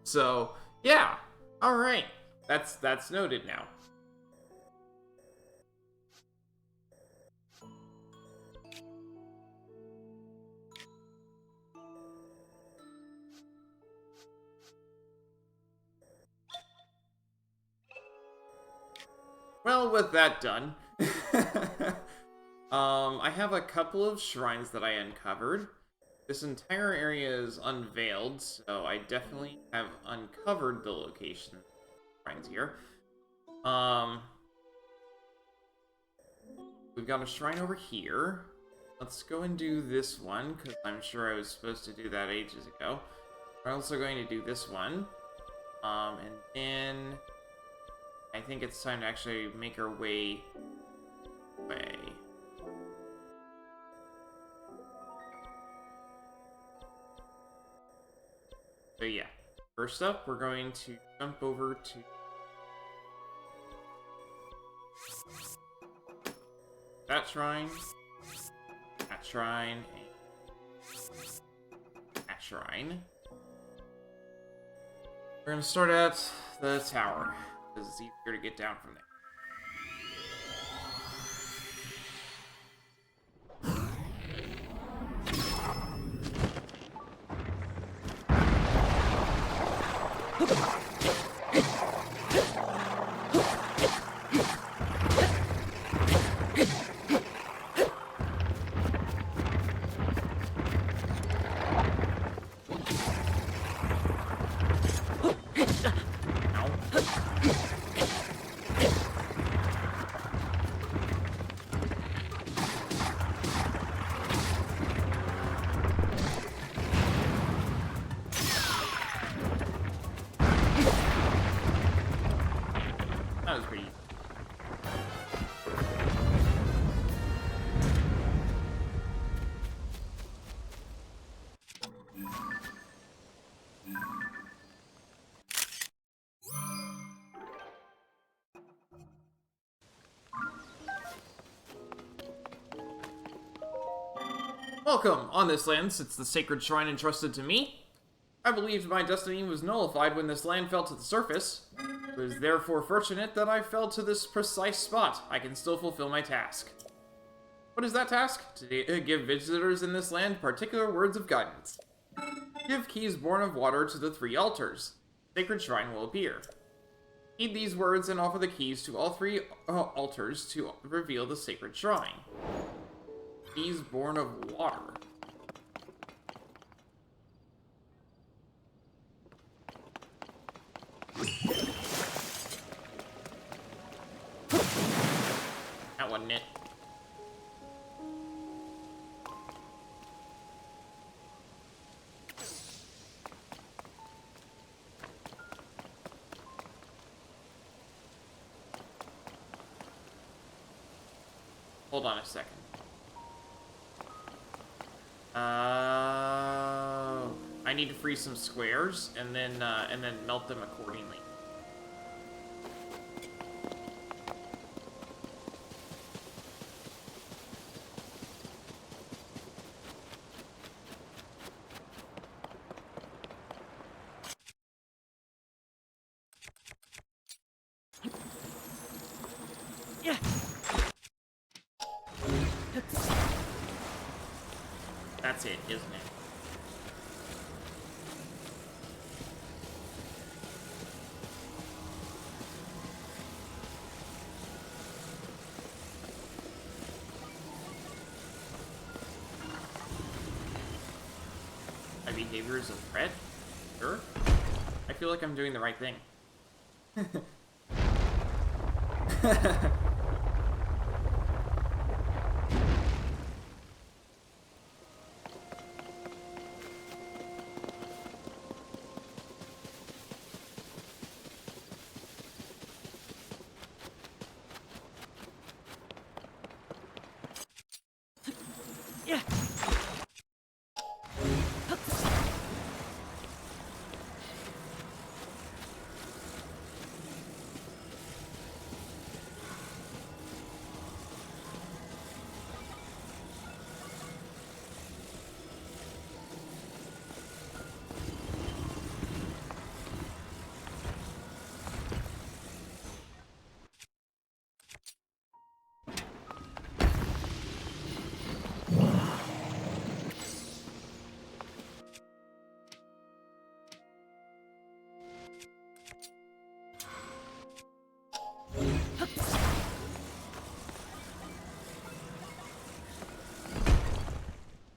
So, yeah. Alright. That's noted now. Well, with that done, I have a couple of shrines that I uncovered. This entire area is unveiled, so I definitely have uncovered the location of the shrines here. We've got a shrine over here. Let's go and do this one, because I'm sure I was supposed to do that ages ago. We're also going to do this one. And then... I think it's time to actually make our way away. So yeah, first up, we're going to jump over to that shrine, and that shrine. We're going to start at the tower, because it's easier to get down from there. That was pretty easy. Welcome! On this land sits the sacred shrine entrusted to me. I believed my destiny was nullified when this land fell to the surface. It was therefore fortunate that I fell to this precise spot. I can still fulfill my task. What is that task? To give visitors in this land particular words of guidance. Give keys born of water to the 3 altars. Sacred shrine will appear. Heed these words and offer the keys to all 3 altars to reveal the sacred shrine. Keys born of water. That wasn't it. Hold on a second. I need to freeze some squares and then melt them accordingly. Yeah. That's it, isn't it? My behavior is a threat? Sure. I feel like I'm doing the right thing. Yeah.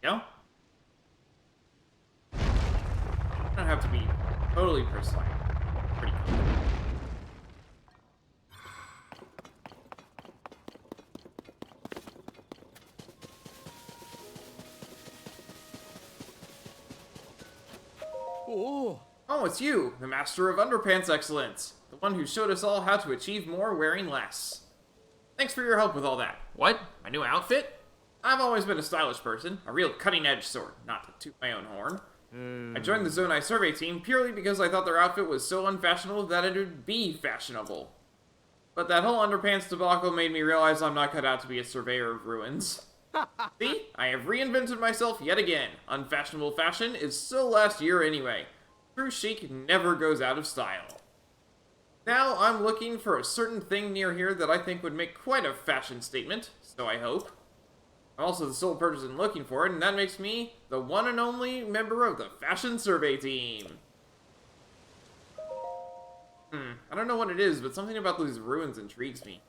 No? I don't have to be totally precise. Pretty cool. Oh, it's you, the master of underpants excellence. The one who showed us all how to achieve more wearing less. Thanks for your help with all that. What? My new outfit? I've always been a stylish person, a real cutting-edge sort, not to toot my own horn. I joined the Zonai survey team purely because I thought their outfit was so unfashionable that it would be fashionable. But that whole underpants debacle made me realize I'm not cut out to be a surveyor of ruins. See? I have reinvented myself yet again. Unfashionable fashion is still last year anyway. True chic never goes out of style. Now I'm looking for a certain thing near here that I think would make quite a fashion statement, so I hope. I'm also the sole person looking for it, and that makes me the one and only member of the fashion survey team. I don't know what it is, but something about these ruins intrigues me.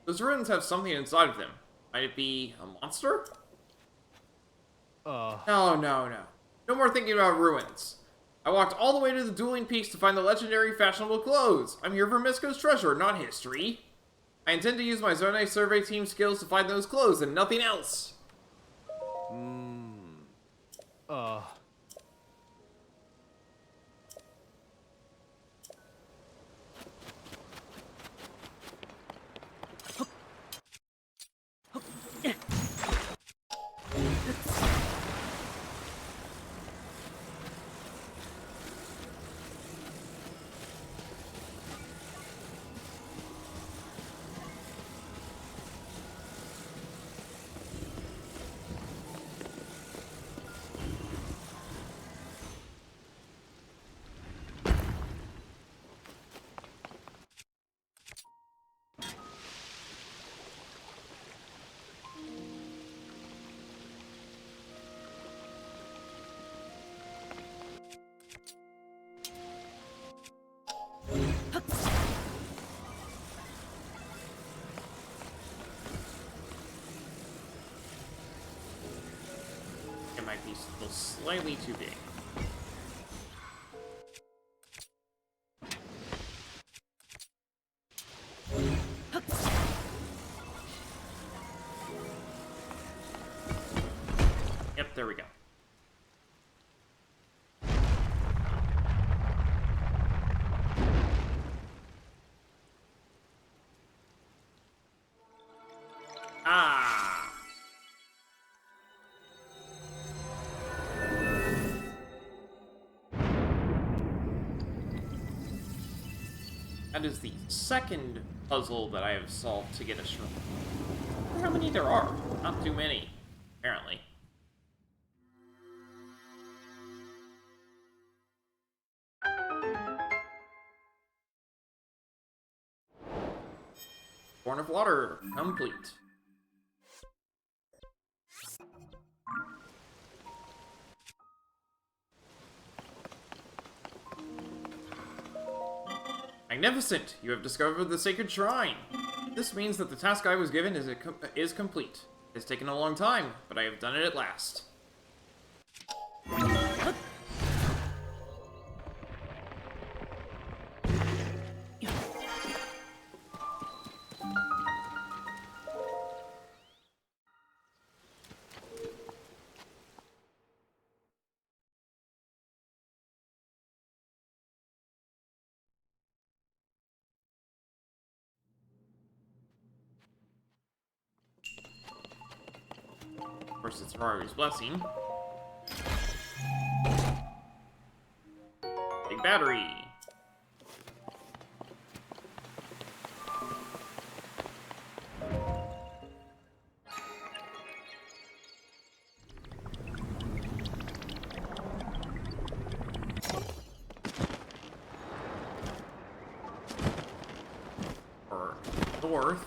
Those ruins have something inside of them. Might it be a monster? No. No more thinking about ruins. I walked all the way to the dueling peaks to find the legendary fashionable clothes. I'm here for Misko's treasure, not history. I intend to use my Zonai survey team skills to find those clothes and nothing else. It might be still slightly too big. Yep, there we go. That is the second puzzle that I have solved to get a Shoreline. I wonder how many there are. Not too many, apparently. Born of Water, complete. Magnificent! You have discovered the sacred shrine. This means that the task I was given is complete. It has taken a long time, but I have done it at last. Of course, it's Ferrari's blessing. Big battery. Or north.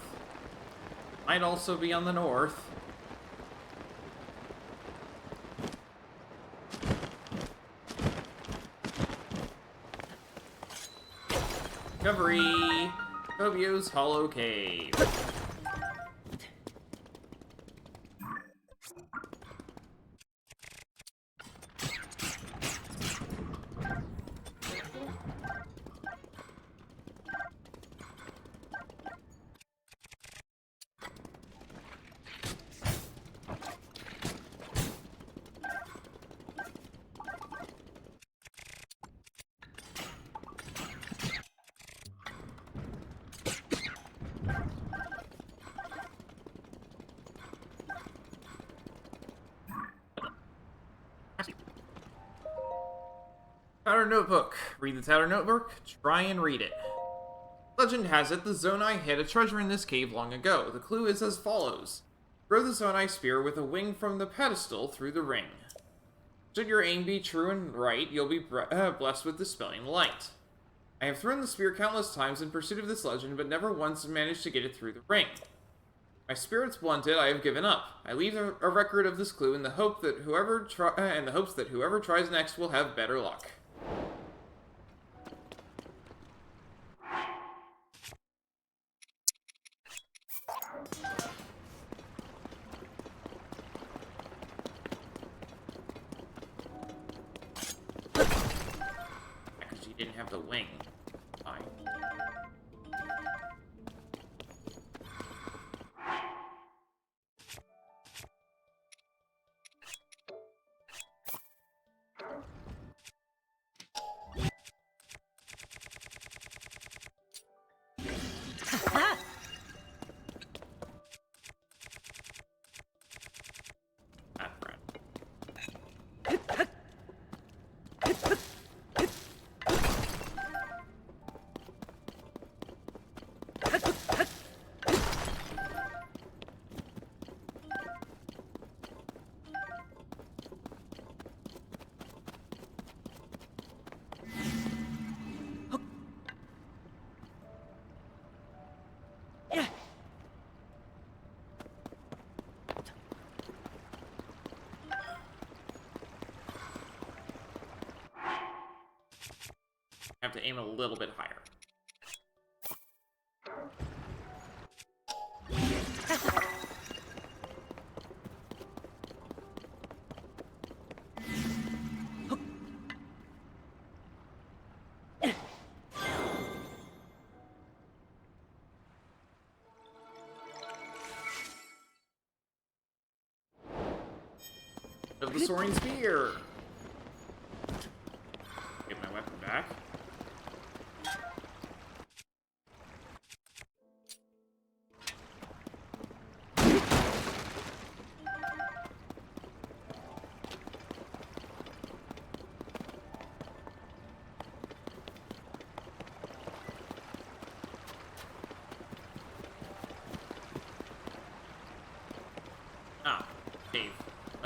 Might also be on the north. Discovery! Tobio's Hollow Cave. Tattered Notebook. Read the Tattered Notebook. Try and read it. Legend has it the Zonai hid a treasure in this cave long ago. The clue is as follows. Throw the Zonai spear with a wing from the pedestal through the ring. Should your aim be true and right, you'll be blessed with dispelling light. I have thrown the spear countless times in pursuit of this legend, but never once managed to get it through the ring. My spirit's blunted, I have given up. I leave a record of this clue in the hope that whoever tries next will have better luck. Because you didn't have the wing. Fine. Have to aim a little bit higher. Of the soaring spear. Get my weapon back.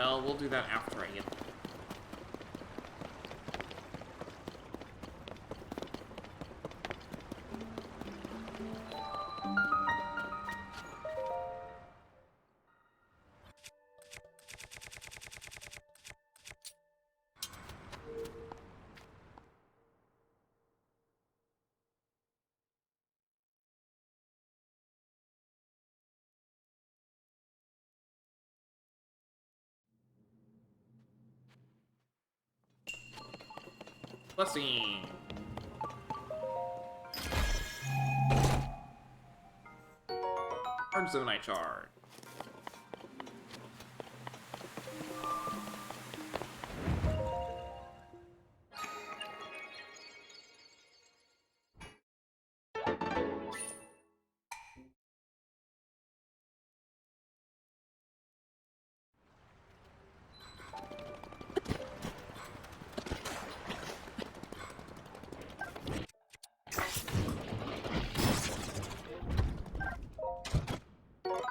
Well, we'll do that after I get there. Blessing. Hard Zonite Shard.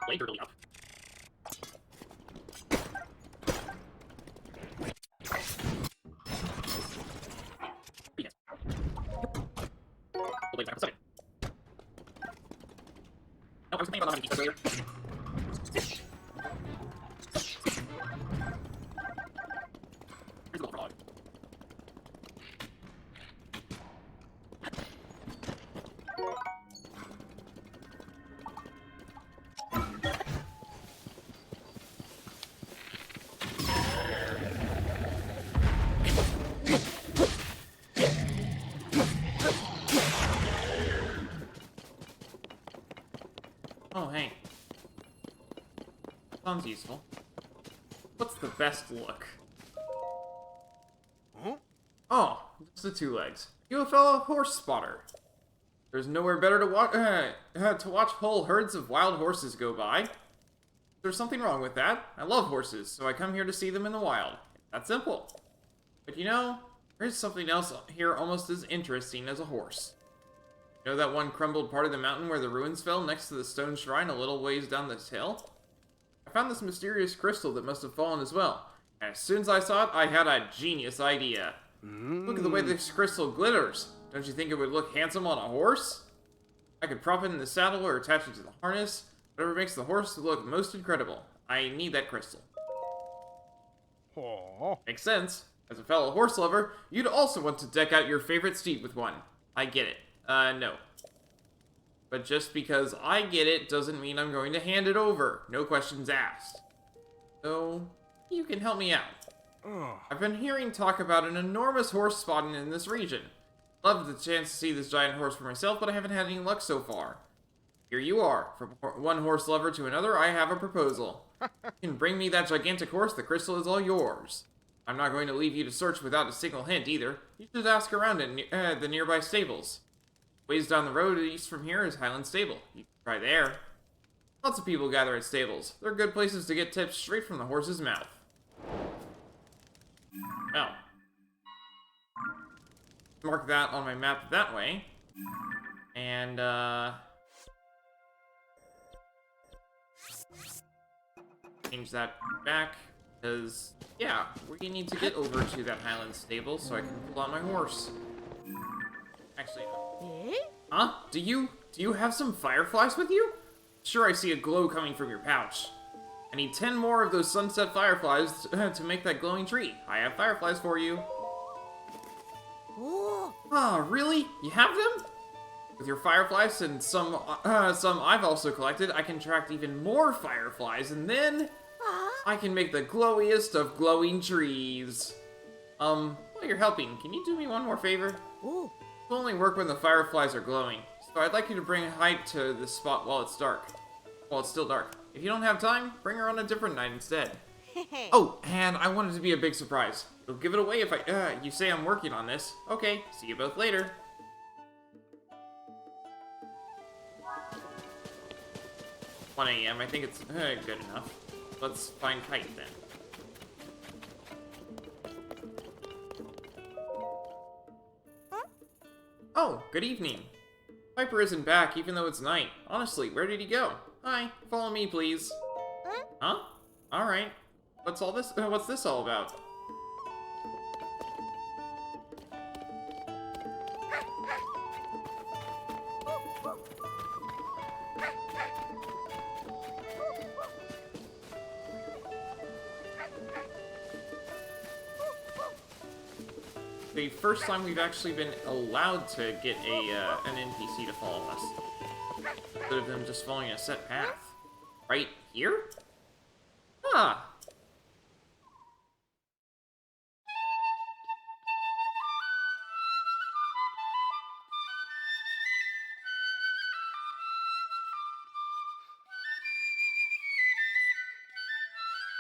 Blade turtle up. Yes. We'll blade back for a second. No, I was thinking about not having earlier. Here's the little frog. Oh, hey. Sounds useful. What's the best look? Huh? Oh, just the two legs. You a fellow horse spotter. There's nowhere better to watch whole herds of wild horses go by. There's something wrong with that. I love horses, so I come here to see them in the wild. It's that simple. But you know, there's something else here almost as interesting as a horse. You know that one crumbled part of the mountain where the ruins fell next to the stone shrine a little ways down this hill? I found this mysterious crystal that must have fallen as well. And as soon as I saw it, I had a genius idea. Look at the way this crystal glitters. Don't you think it would look handsome on a horse? I could prop it in the saddle or attach it to the harness. Whatever makes the horse look most incredible. I need that crystal. Aw. Makes sense. As a fellow horse lover, you'd also want to deck out your favorite steed with one. I get it. No. But just because I get it doesn't mean I'm going to hand it over. No questions asked. So, you can help me out. Ugh. I've been hearing talk about an enormous horse spotting in this region. Love the chance to see this giant horse for myself, but I haven't had any luck so far. Here you are. From one horse lover to another, I have a proposal. You can bring me that gigantic horse, the crystal is all yours. I'm not going to leave you to search without a single hint either. You should ask around in the nearby stables. Ways down the road east from here is Highland Stable. You can try there. Lots of people gather at stables. They're good places to get tips straight from the horse's mouth. Well, mark that on my map that way. And, change that back, because, yeah, we need to get over to that Highland Stable so I can pull out my horse. Actually, huh? Do you have some fireflies with you? Sure, I see a glow coming from your pouch. I need 10 more of those sunset fireflies to make that glowing tree. I have fireflies for you. Ah, really? You have them? With your fireflies and some I've also collected, I can attract even more fireflies, and then I can make the glowiest of glowing trees. While you're helping, can you do me one more favor? It'll only work when the fireflies are glowing, so I'd like you to bring Hyde to this spot while it's dark. While it's still dark. If you don't have time, bring her on a different night instead. Oh, and I want it to be a big surprise. You'll give it away if you say I'm working on this. Okay, see you both later. "1 a.m. I think it's good enough. Let's find Kite then." Oh, good evening. Piper isn't back even though it's night. Honestly, where did he go? Hi, follow me please. Huh? Alright. What's this all about? The first time we've actually been allowed to get an NPC to follow us, instead of them just following a set path. Right here? Ah.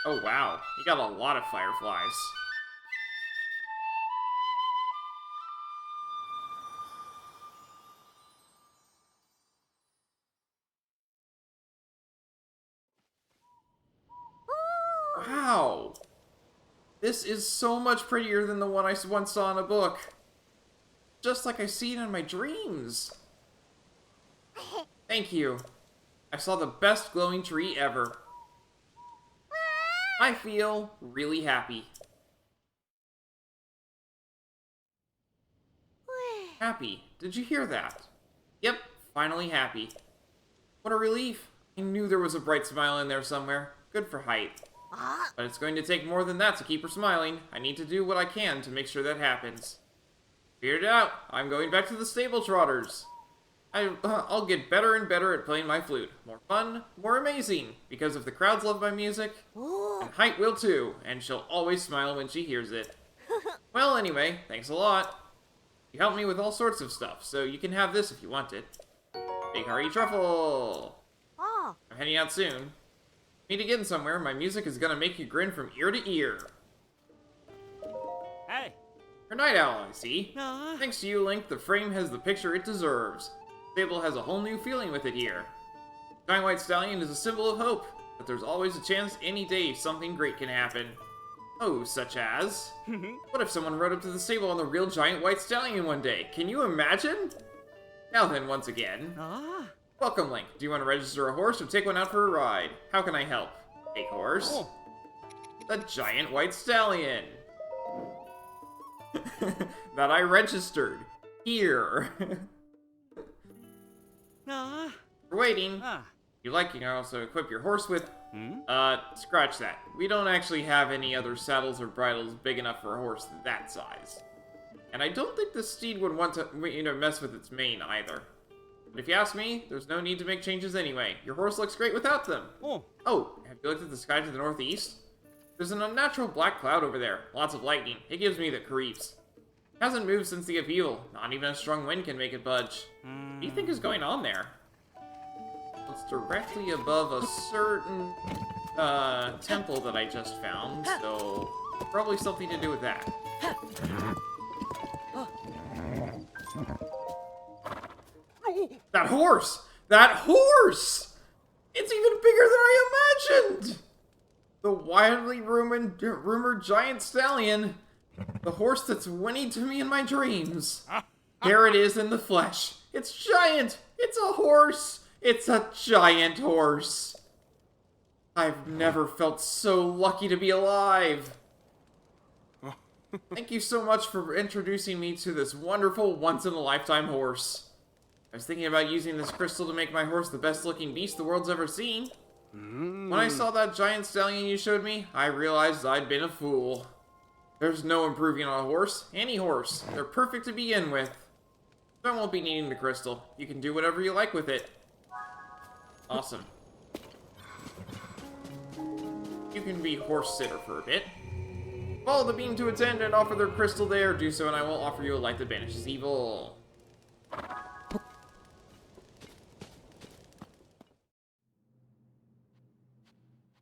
Oh wow, you got a lot of fireflies. Wow! This is so much prettier than the one I once saw in a book. Just like I see it in my dreams. Thank you. I saw the best glowing tree ever. I feel really happy. Happy. Did you hear that? Yep, finally happy. What a relief. I knew there was a bright smile in there somewhere. Good for height. But it's going to take more than that to keep her smiling. I need to do what I can to make sure that happens. Figured it out. I'm going back to the stable trotters. I'll get better and better at playing my flute. More fun, more amazing. Because if the crowds love my music, and Height will too, and she'll always smile when she hears it. Well, anyway, thanks a lot. You helped me with all sorts of stuff, so you can have this if you want it. Big hearty truffle! I'm heading out soon. Meet again somewhere. My music is gonna make you grin from ear to ear. Hey! Your night owl, I see. Thanks to you, Link, the frame has the picture it deserves. The stable has a whole new feeling with it here. Giant White Stallion is a symbol of hope, but there's always a chance any day something great can happen. Oh, such as... What if someone rode up to the stable on the real Giant White Stallion one day? Can you imagine? Now then, once again... Welcome, Link. Do you want to register a horse or take one out for a ride? How can I help? Take horse. The Giant White Stallion. That I registered. Here. For waiting. You can also equip your horse with... Scratch that. We don't actually have any other saddles or bridles big enough for a horse that size. And I don't think the steed would want to, mess with its mane either. But if you ask me, there's no need to make changes anyway. Your horse looks great without them. Oh, have you looked at the sky to the northeast? There's an unnatural black cloud over there. Lots of lightning. It gives me the creeps. It hasn't moved since the upheaval. Not even a strong wind can make it budge. What do you think is going on there? It's directly above a certain temple that I just found, so probably something to do with that. That horse! That horse! It's even bigger than I imagined! The widely rumored giant stallion. The horse that's whinnied to me in my dreams. There it is in the flesh. It's giant! It's a horse! It's a giant horse! I've never felt so lucky to be alive! Thank you so much for introducing me to this wonderful, once-in-a-lifetime horse. I was thinking about using this crystal to make my horse the best-looking beast the world's ever seen. When I saw that giant stallion you showed me, I realized I'd been a fool. There's no improving on a horse. Any horse. They're perfect to begin with. So I won't be needing the crystal. You can do whatever you like with it. Awesome. You can be horse sitter for a bit. Follow the beam to its end and offer their crystal there. Do so and I will offer you a light that banishes evil.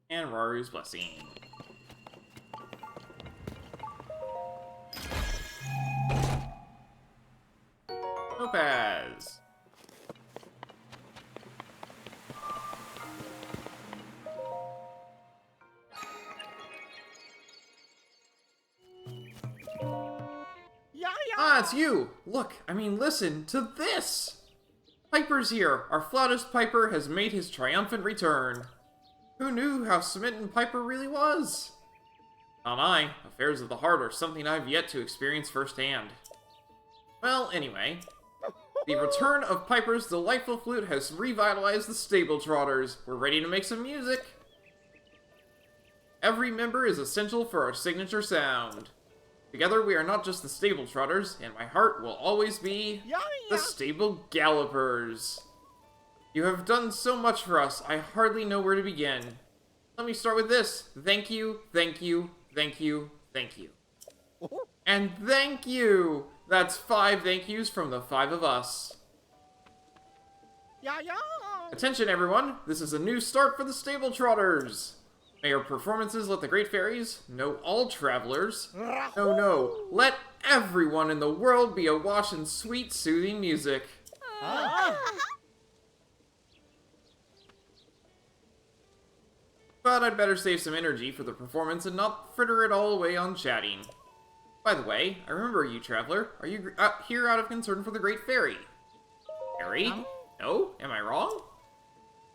And Raru's blessing. Topaz. Ah, it's you! Look, listen to this! Piper's here! Our flautist Piper has made his triumphant return. Who knew how smitten Piper really was? Not I. Affairs of the heart are something I've yet to experience firsthand. Well, anyway, the return of Piper's delightful flute has revitalized the stable trotters. We're ready to make some music. Every member is essential for our signature sound. Together we are not just the stable trotters, and my heart will always be the stable gallopers. You have done so much for us, I hardly know where to begin. Let me start with this. Thank you, thank you, thank you, thank you. And thank you! That's 5 thank yous from the 5 of us. Attention everyone, this is a new start for the stable trotters. May your performances let the great fairies know all travelers. No, let everyone in the world be awash in sweet, soothing music. But I'd better save some energy for the performance and not fritter it all away on chatting. By the way, I remember you, traveler. Are you here out of concern for the great fairy? Fairy? No? Am I wrong?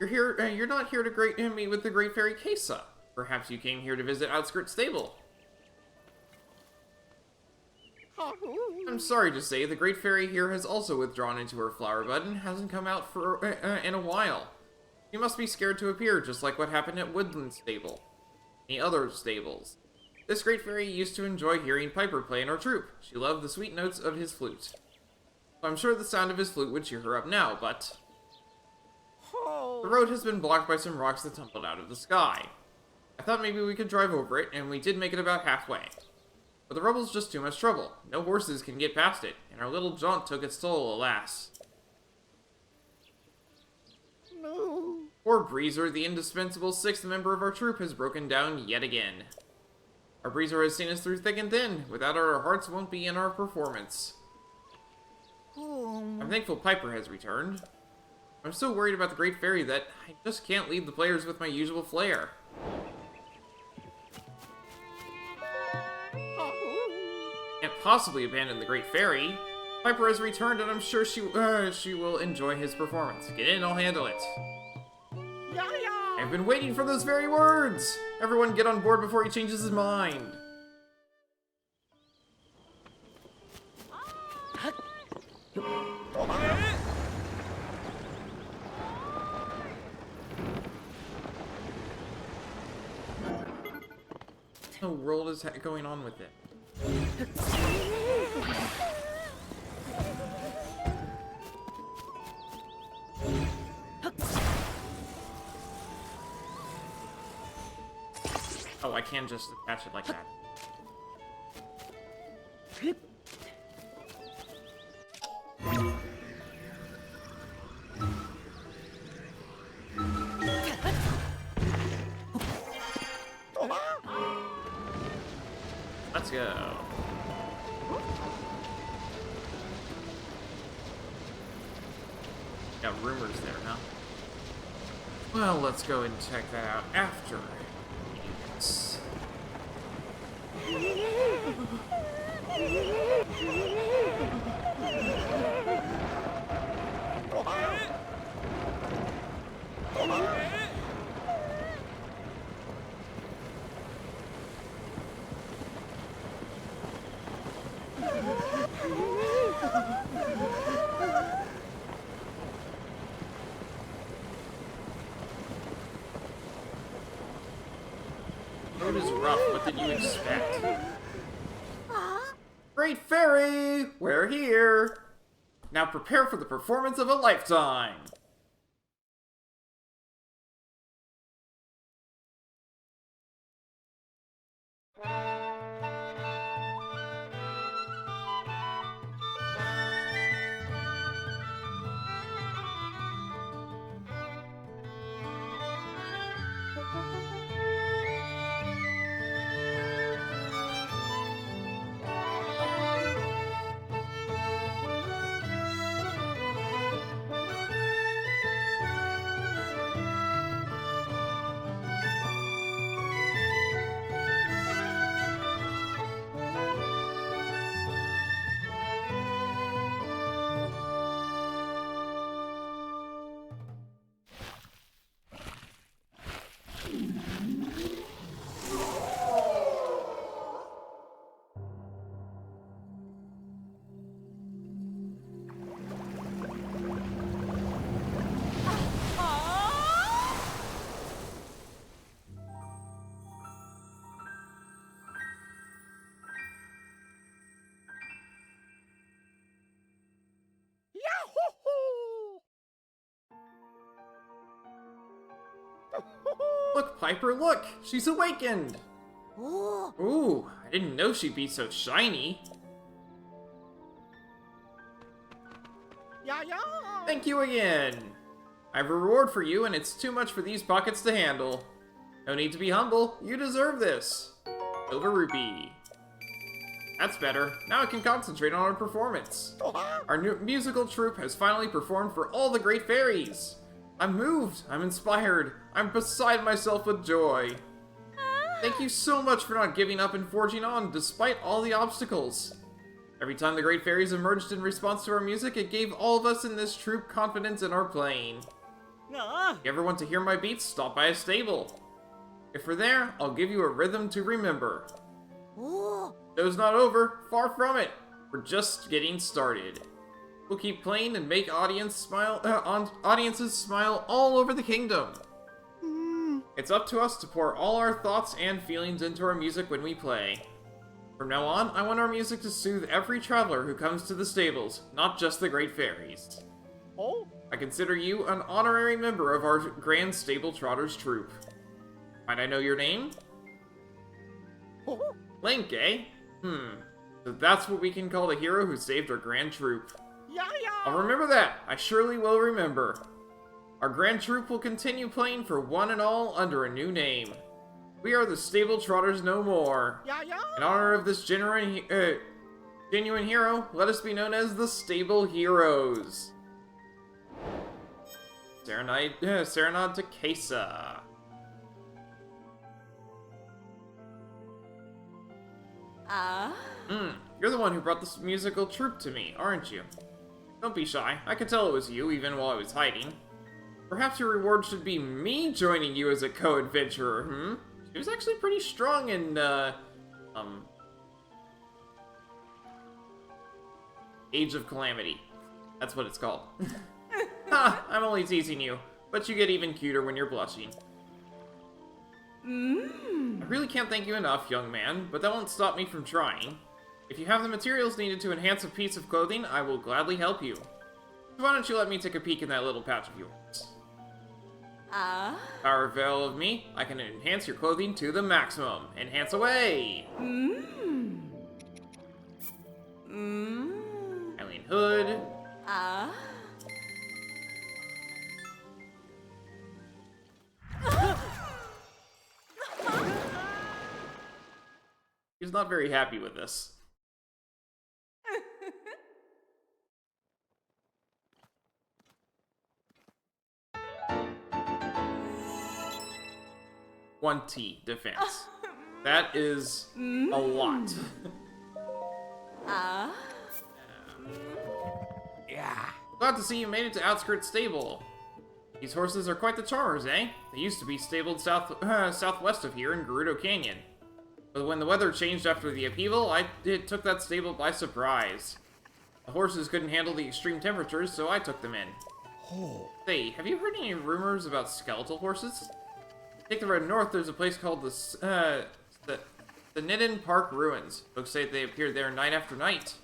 You're here. You're not here to meet with the great fairy Kesa. Perhaps you came here to visit Outskirts Stable. I'm sorry to say, the great fairy here has also withdrawn into her flower bud and hasn't come out for in a while. You must be scared to appear, just like what happened at Woodland Stable. Any other stables. This great fairy used to enjoy hearing Piper play in our troupe. She loved the sweet notes of his flute. So I'm sure the sound of his flute would cheer her up now, but the road has been blocked by some rocks that tumbled out of the sky. I thought maybe we could drive over it, and we did make it about halfway. But the rubble's just too much trouble. No horses can get past it, and our little jaunt took its toll, alas. No. Poor Breezer, the indispensable 6th member of our troupe, has broken down yet again. Our Breezer has seen us through thick and thin. Without her, our hearts won't be in our performance. I'm thankful Piper has returned. I'm so worried about the great fairy that I just can't lead the players with my usual flair. Can't possibly abandon the great fairy. Piper has returned, and I'm sure she will enjoy his performance. Get in, I'll handle it. I've been waiting for those very words! Everyone get on board before he changes his mind. What the world is going on with it? Oh, I can just attach it like that. Let's go. Got rumors there, huh? Well, let's go and check that out after. Yes. Road is rough. What did you expect? Great fairy! We're here! Now prepare for the performance of a lifetime! Piper, look! She's awakened! Oh, Ooh, I didn't know she'd be so shiny. yeah, yeah. Thank you again! I have a reward for you, and it's too much for these pockets to handle. No need to be humble, you deserve this. Silver rupee. That's better. Now I can concentrate on our performance. Our new musical troupe has finally performed for all the great fairies. I'm moved, I'm inspired, I'm beside myself with joy. Thank you so much for not giving up and forging on, despite all the obstacles. Every time the great fairies emerged in response to our music, it gave all of us in this troupe confidence in our playing. Ah, If you ever want to hear my beats, stop by a stable. If we're there, I'll give you a rhythm to remember. oh, Show's not over, far from it. We're just getting started. We'll keep playing and make audiences smile all over the kingdom. It's up to us to pour all our thoughts and feelings into our music when we play. From now on, I want our music to soothe every traveler who comes to the stables, not just the great fairies. oh, I consider you an honorary member of our Grand Stable Trotters troupe. Might I know your name? oh, Link, eh? So that's what we can call the hero who saved our grand troupe. yeah, I'll yeah. remember that. I surely will remember. Our grand troupe will continue playing for one and all under a new name. We are the Stable Trotters no more. Yeah, yeah. In honor of this genuine hero, let us be known as the Stable Heroes. Serenade to Kesa. You're the one who brought this musical troupe to me, aren't you? Don't be shy. I could tell it was you, even while I was hiding. Perhaps your reward should be me joining you as a co-adventurer, She was actually pretty strong in, Age of Calamity. That's what it's called. Ha! I'm only teasing you, but you get even cuter when you're blushing. I really can't thank you enough, young man, but that won't stop me from trying. If you have the materials needed to enhance a piece of clothing, I will gladly help you. Why don't you let me take a peek in that little pouch of yours? Power veil of me, I can enhance your clothing to the maximum. Enhance away! Eileen Hood. He's not very happy with this. One T defense. That is a lot. Yeah. Glad to see you made it to Outskirts Stable. These horses are quite the charmers, eh? They used to be stabled southwest of here in Gerudo Canyon. But when the weather changed after the upheaval, it took that stable by surprise. The horses couldn't handle the extreme temperatures, so I took them in. Say, have you heard any rumors about skeletal horses? Take the road north, there's a place called the Nidden Park Ruins. Folks say they appear there night after night.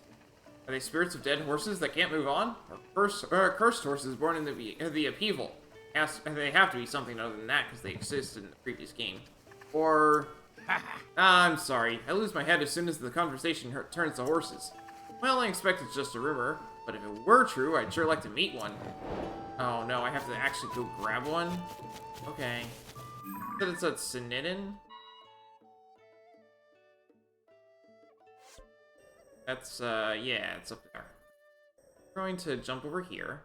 Are they spirits of dead horses that can't move on? Or cursed horses born in the upheaval? They have to be something other than that, because they existed in the previous game. Or... I'm sorry. I lose my head as soon as the conversation turns to horses. Well, I expect it's just a rumor, but if it were true, I'd sure like to meet one. Oh no, I have to actually go grab one? Okay. Said it's at Sinidin? That's, yeah, it's up there. I'm going to jump over here.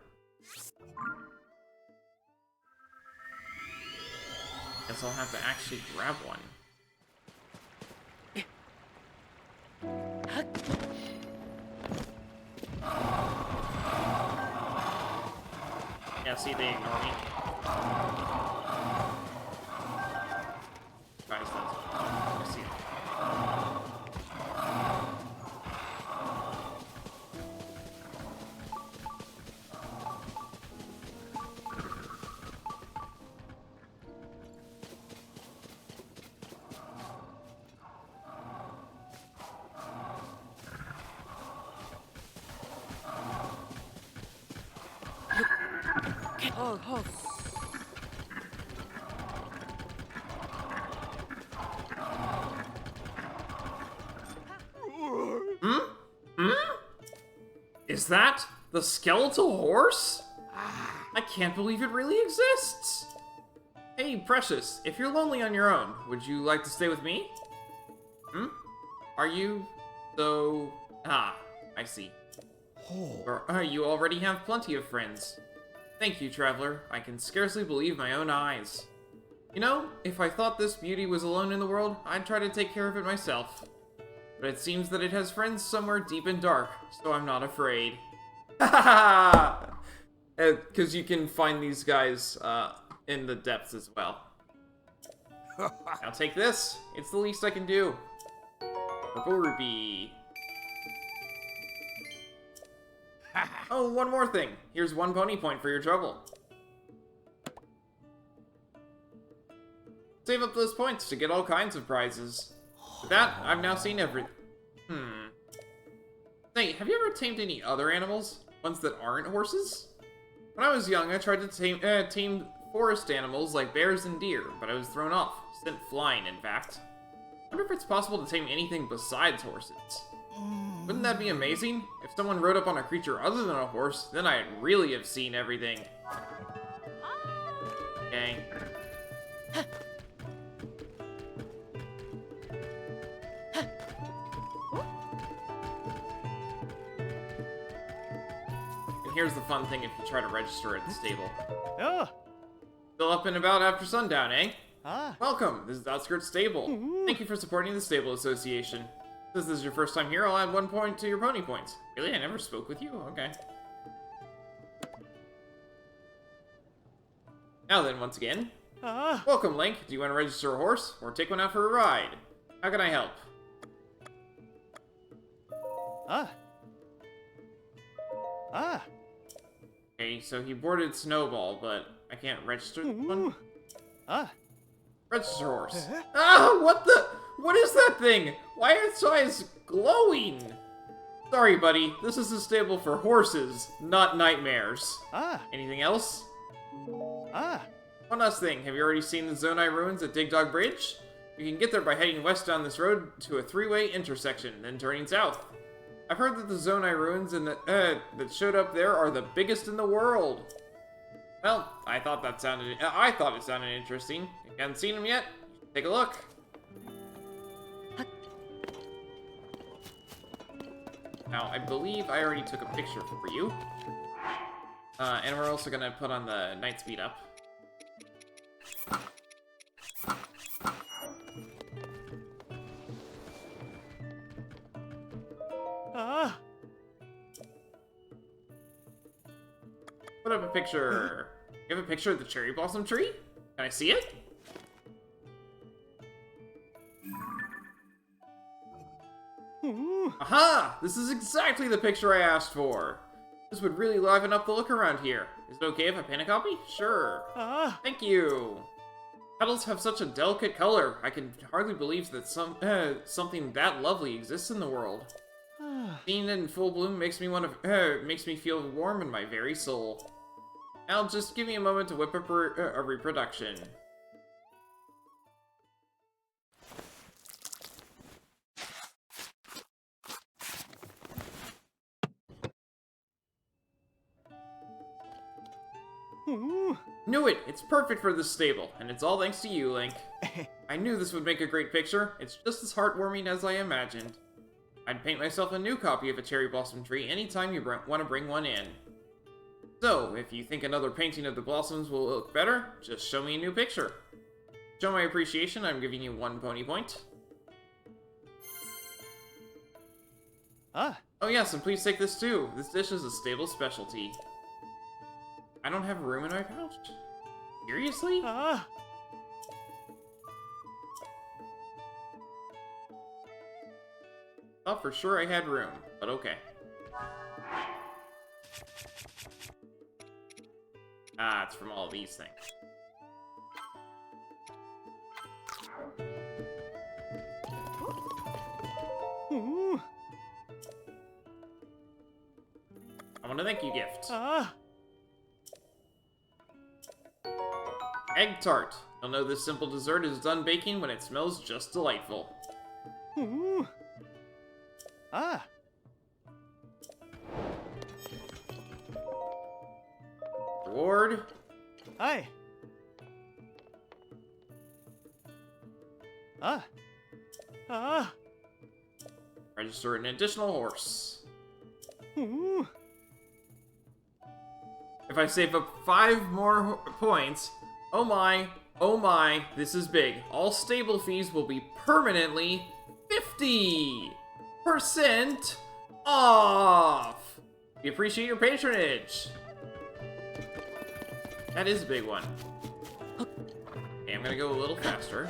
Guess I'll have to actually grab one. Yeah, see, they ignore me. Guys, I see it. Is that the skeletal horse? I can't believe it really exists. Hey, Precious, if you're lonely on your own, would you like to stay with me? Are you? So... Ah, I see. Or, you already have plenty of friends. Thank you, Traveler. I can scarcely believe my own eyes. You know, if I thought this beauty was alone in the world, I'd try to take care of it myself. But it seems that it has friends somewhere deep and dark, so I'm not afraid. Ha ha ha! Because you can find these guys in the depths as well. I'll take this. It's the least I can do. Purple rupee. Oh, one more thing. Here's 1 pony point for your trouble. Save up those points to get all kinds of prizes. With that, I've now seen every... Say, have you ever tamed any other animals? Ones that aren't horses? When I was young, I tried to tame forest animals like bears and deer, but I was thrown off. Sent flying, in fact. I wonder if it's possible to tame anything besides horses. Wouldn't that be amazing? If someone rode up on a creature other than a horse, then I'd really have seen everything. Okay. And here's the fun thing if you try to register at the stable. Yeah. Still up and about after sundown, eh? Ah. Welcome, this is Outskirts Stable. Thank you for supporting the Stable Association. Since this is your first time here, I'll add 1 point to your pony points. Really? I never spoke with you? Okay. Now then, once again. Welcome, Link. Do you want to register a horse, or take one out for a ride? How can I help? Okay, so he boarded Snowball, but I can't register one? Register horse. Ah, what the? What is that thing? Why are its eyes glowing? Sorry, buddy. This is a stable for horses, not nightmares. Anything else? One last thing. Have you already seen the Zonai ruins at Dig Dog Bridge? You can get there by heading west down this road to a 3-way intersection, then turning south. I've heard that the Zonai ruins that showed up there are the biggest in the world. Well, I thought it sounded interesting. If you haven't seen them yet, take a look. Now, I believe I already took a picture for you. And we're also gonna put on the night speed up. Put up a picture. You have a picture of the cherry blossom tree? Can I see it? Aha! This is exactly the picture I asked for. This would really liven up the look around here. Is it okay if I paint a copy? Sure. Thank you. Petals have such a delicate color. I can hardly believe that something that lovely exists in the world. Seeing it in full bloom makes me feel warm in my very soul. Now, just give me a moment to whip up a reproduction. Knew it! It's perfect for this stable, and it's all thanks to you, Link. I knew this would make a great picture. It's just as heartwarming as I imagined. I'd paint myself a new copy of a cherry blossom tree anytime you want to bring one in. So, if you think another painting of the blossoms will look better, just show me a new picture. To show my appreciation, I'm giving you 1 pony point. Oh yes, and please take this too. This dish is a stable specialty. I don't have room in my pouch. Seriously? Thought for sure I had room, but okay. Ah, it's from all these things. I want a thank you gift. Egg tart. You'll know this simple dessert is done baking when it smells just delightful. reward. Hi. Register an additional horse. Ooh. If I save up 5 more points, oh my, this is big. All stable fees will be permanently 50% off. We appreciate your patronage. That is a big one. Okay, I'm gonna go a little faster.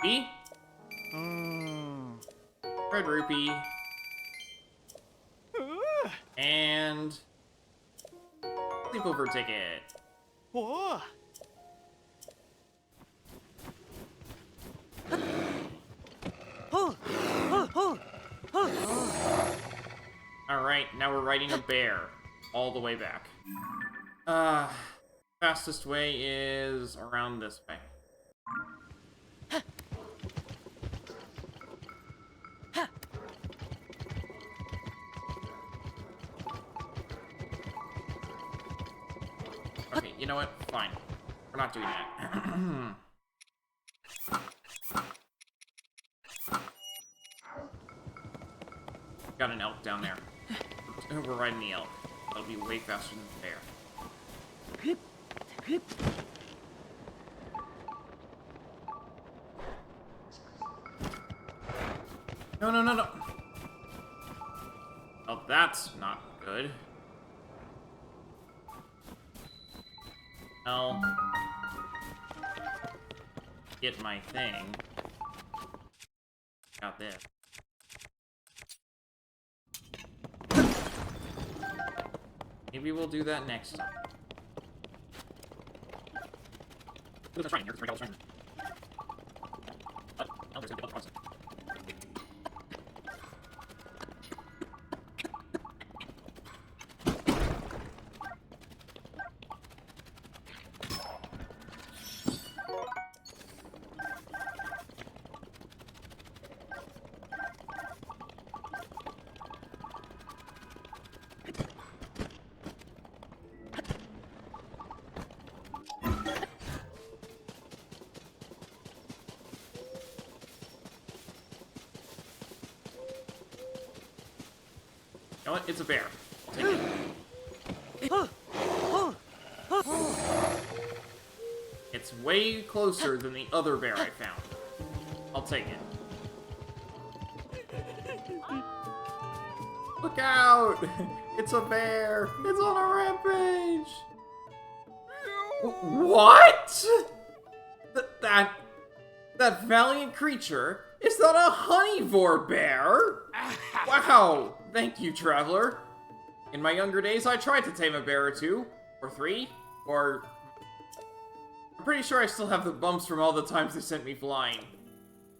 Rupee. Red rupee. And sleepover ticket. Whoa. Alright, now we're riding a bear. All the way back. Fastest way is around this way. Okay, you know what? Fine. We're not doing that. Got an elk down there. We're riding the elk. That'll be way faster than the bear. No, no, no, no. Oh, that's not good. I'll get my thing. Got this. Maybe we'll do that next time. Look at the shrine. Here's the shrine. But, oh, there's gonna be a bunch of You know what? It's a bear. Take it. It's way closer than the other bear I found. I'll take it. Look out! It's a bear! It's on a rampage! What? That valiant creature is not a honeivore bear? Wow! Thank you, traveler. In my younger days, I tried to tame a bear or two, or 3, or... I'm pretty sure I still have the bumps from all the times they sent me flying.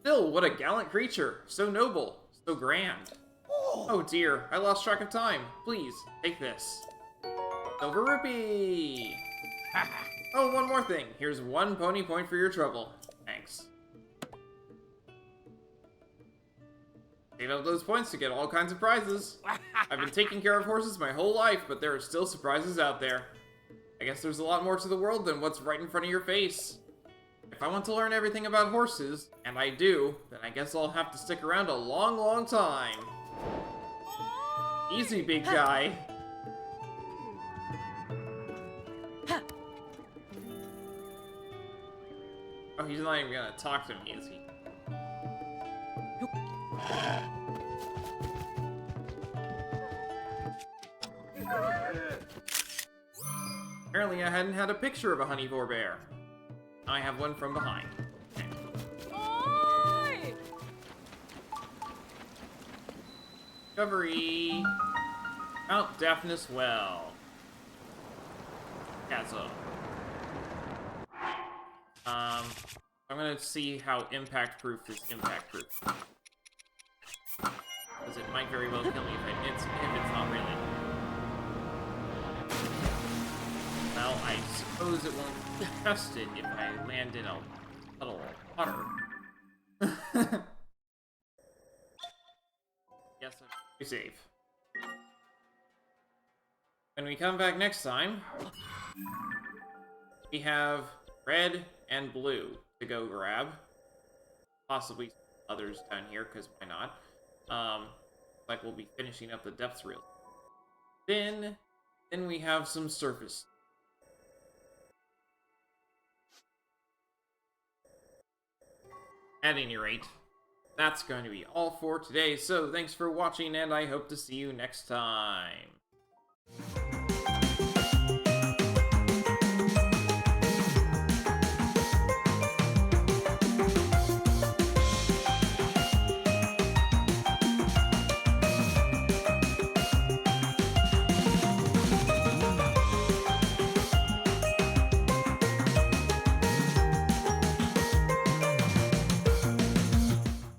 Still, what a gallant creature. So noble, so grand. Oh dear, I lost track of time. Please, take this. Silver rupee! Oh, one more thing. Here's 1 pony point for your trouble. Thanks. Save up those points to get all kinds of prizes. I've been taking care of horses my whole life, but there are still surprises out there. I guess there's a lot more to the world than what's right in front of your face. If I want to learn everything about horses, and I do, then I guess I'll have to stick around a long, long time. Easy, big guy. Oh, he's not even gonna talk to me, is he? Apparently I hadn't had a picture of a honeivore bear. I have one from behind. Okay. Oi! Discovery. Mount Daphnis Well. Chasm. I'm gonna see how impact-proof is impact-proof. Because it might very well kill me if it's not really. Well, I suppose it won't be tested if I land in a puddle of water. Yes, I'm pretty safe. When we come back next time, we have red and blue to go grab. Possibly others down here, because why not? Like we'll be finishing up the depths reel. Then we have some surface. At any rate, that's going to be all for today, so thanks for watching, and I hope to see you next time.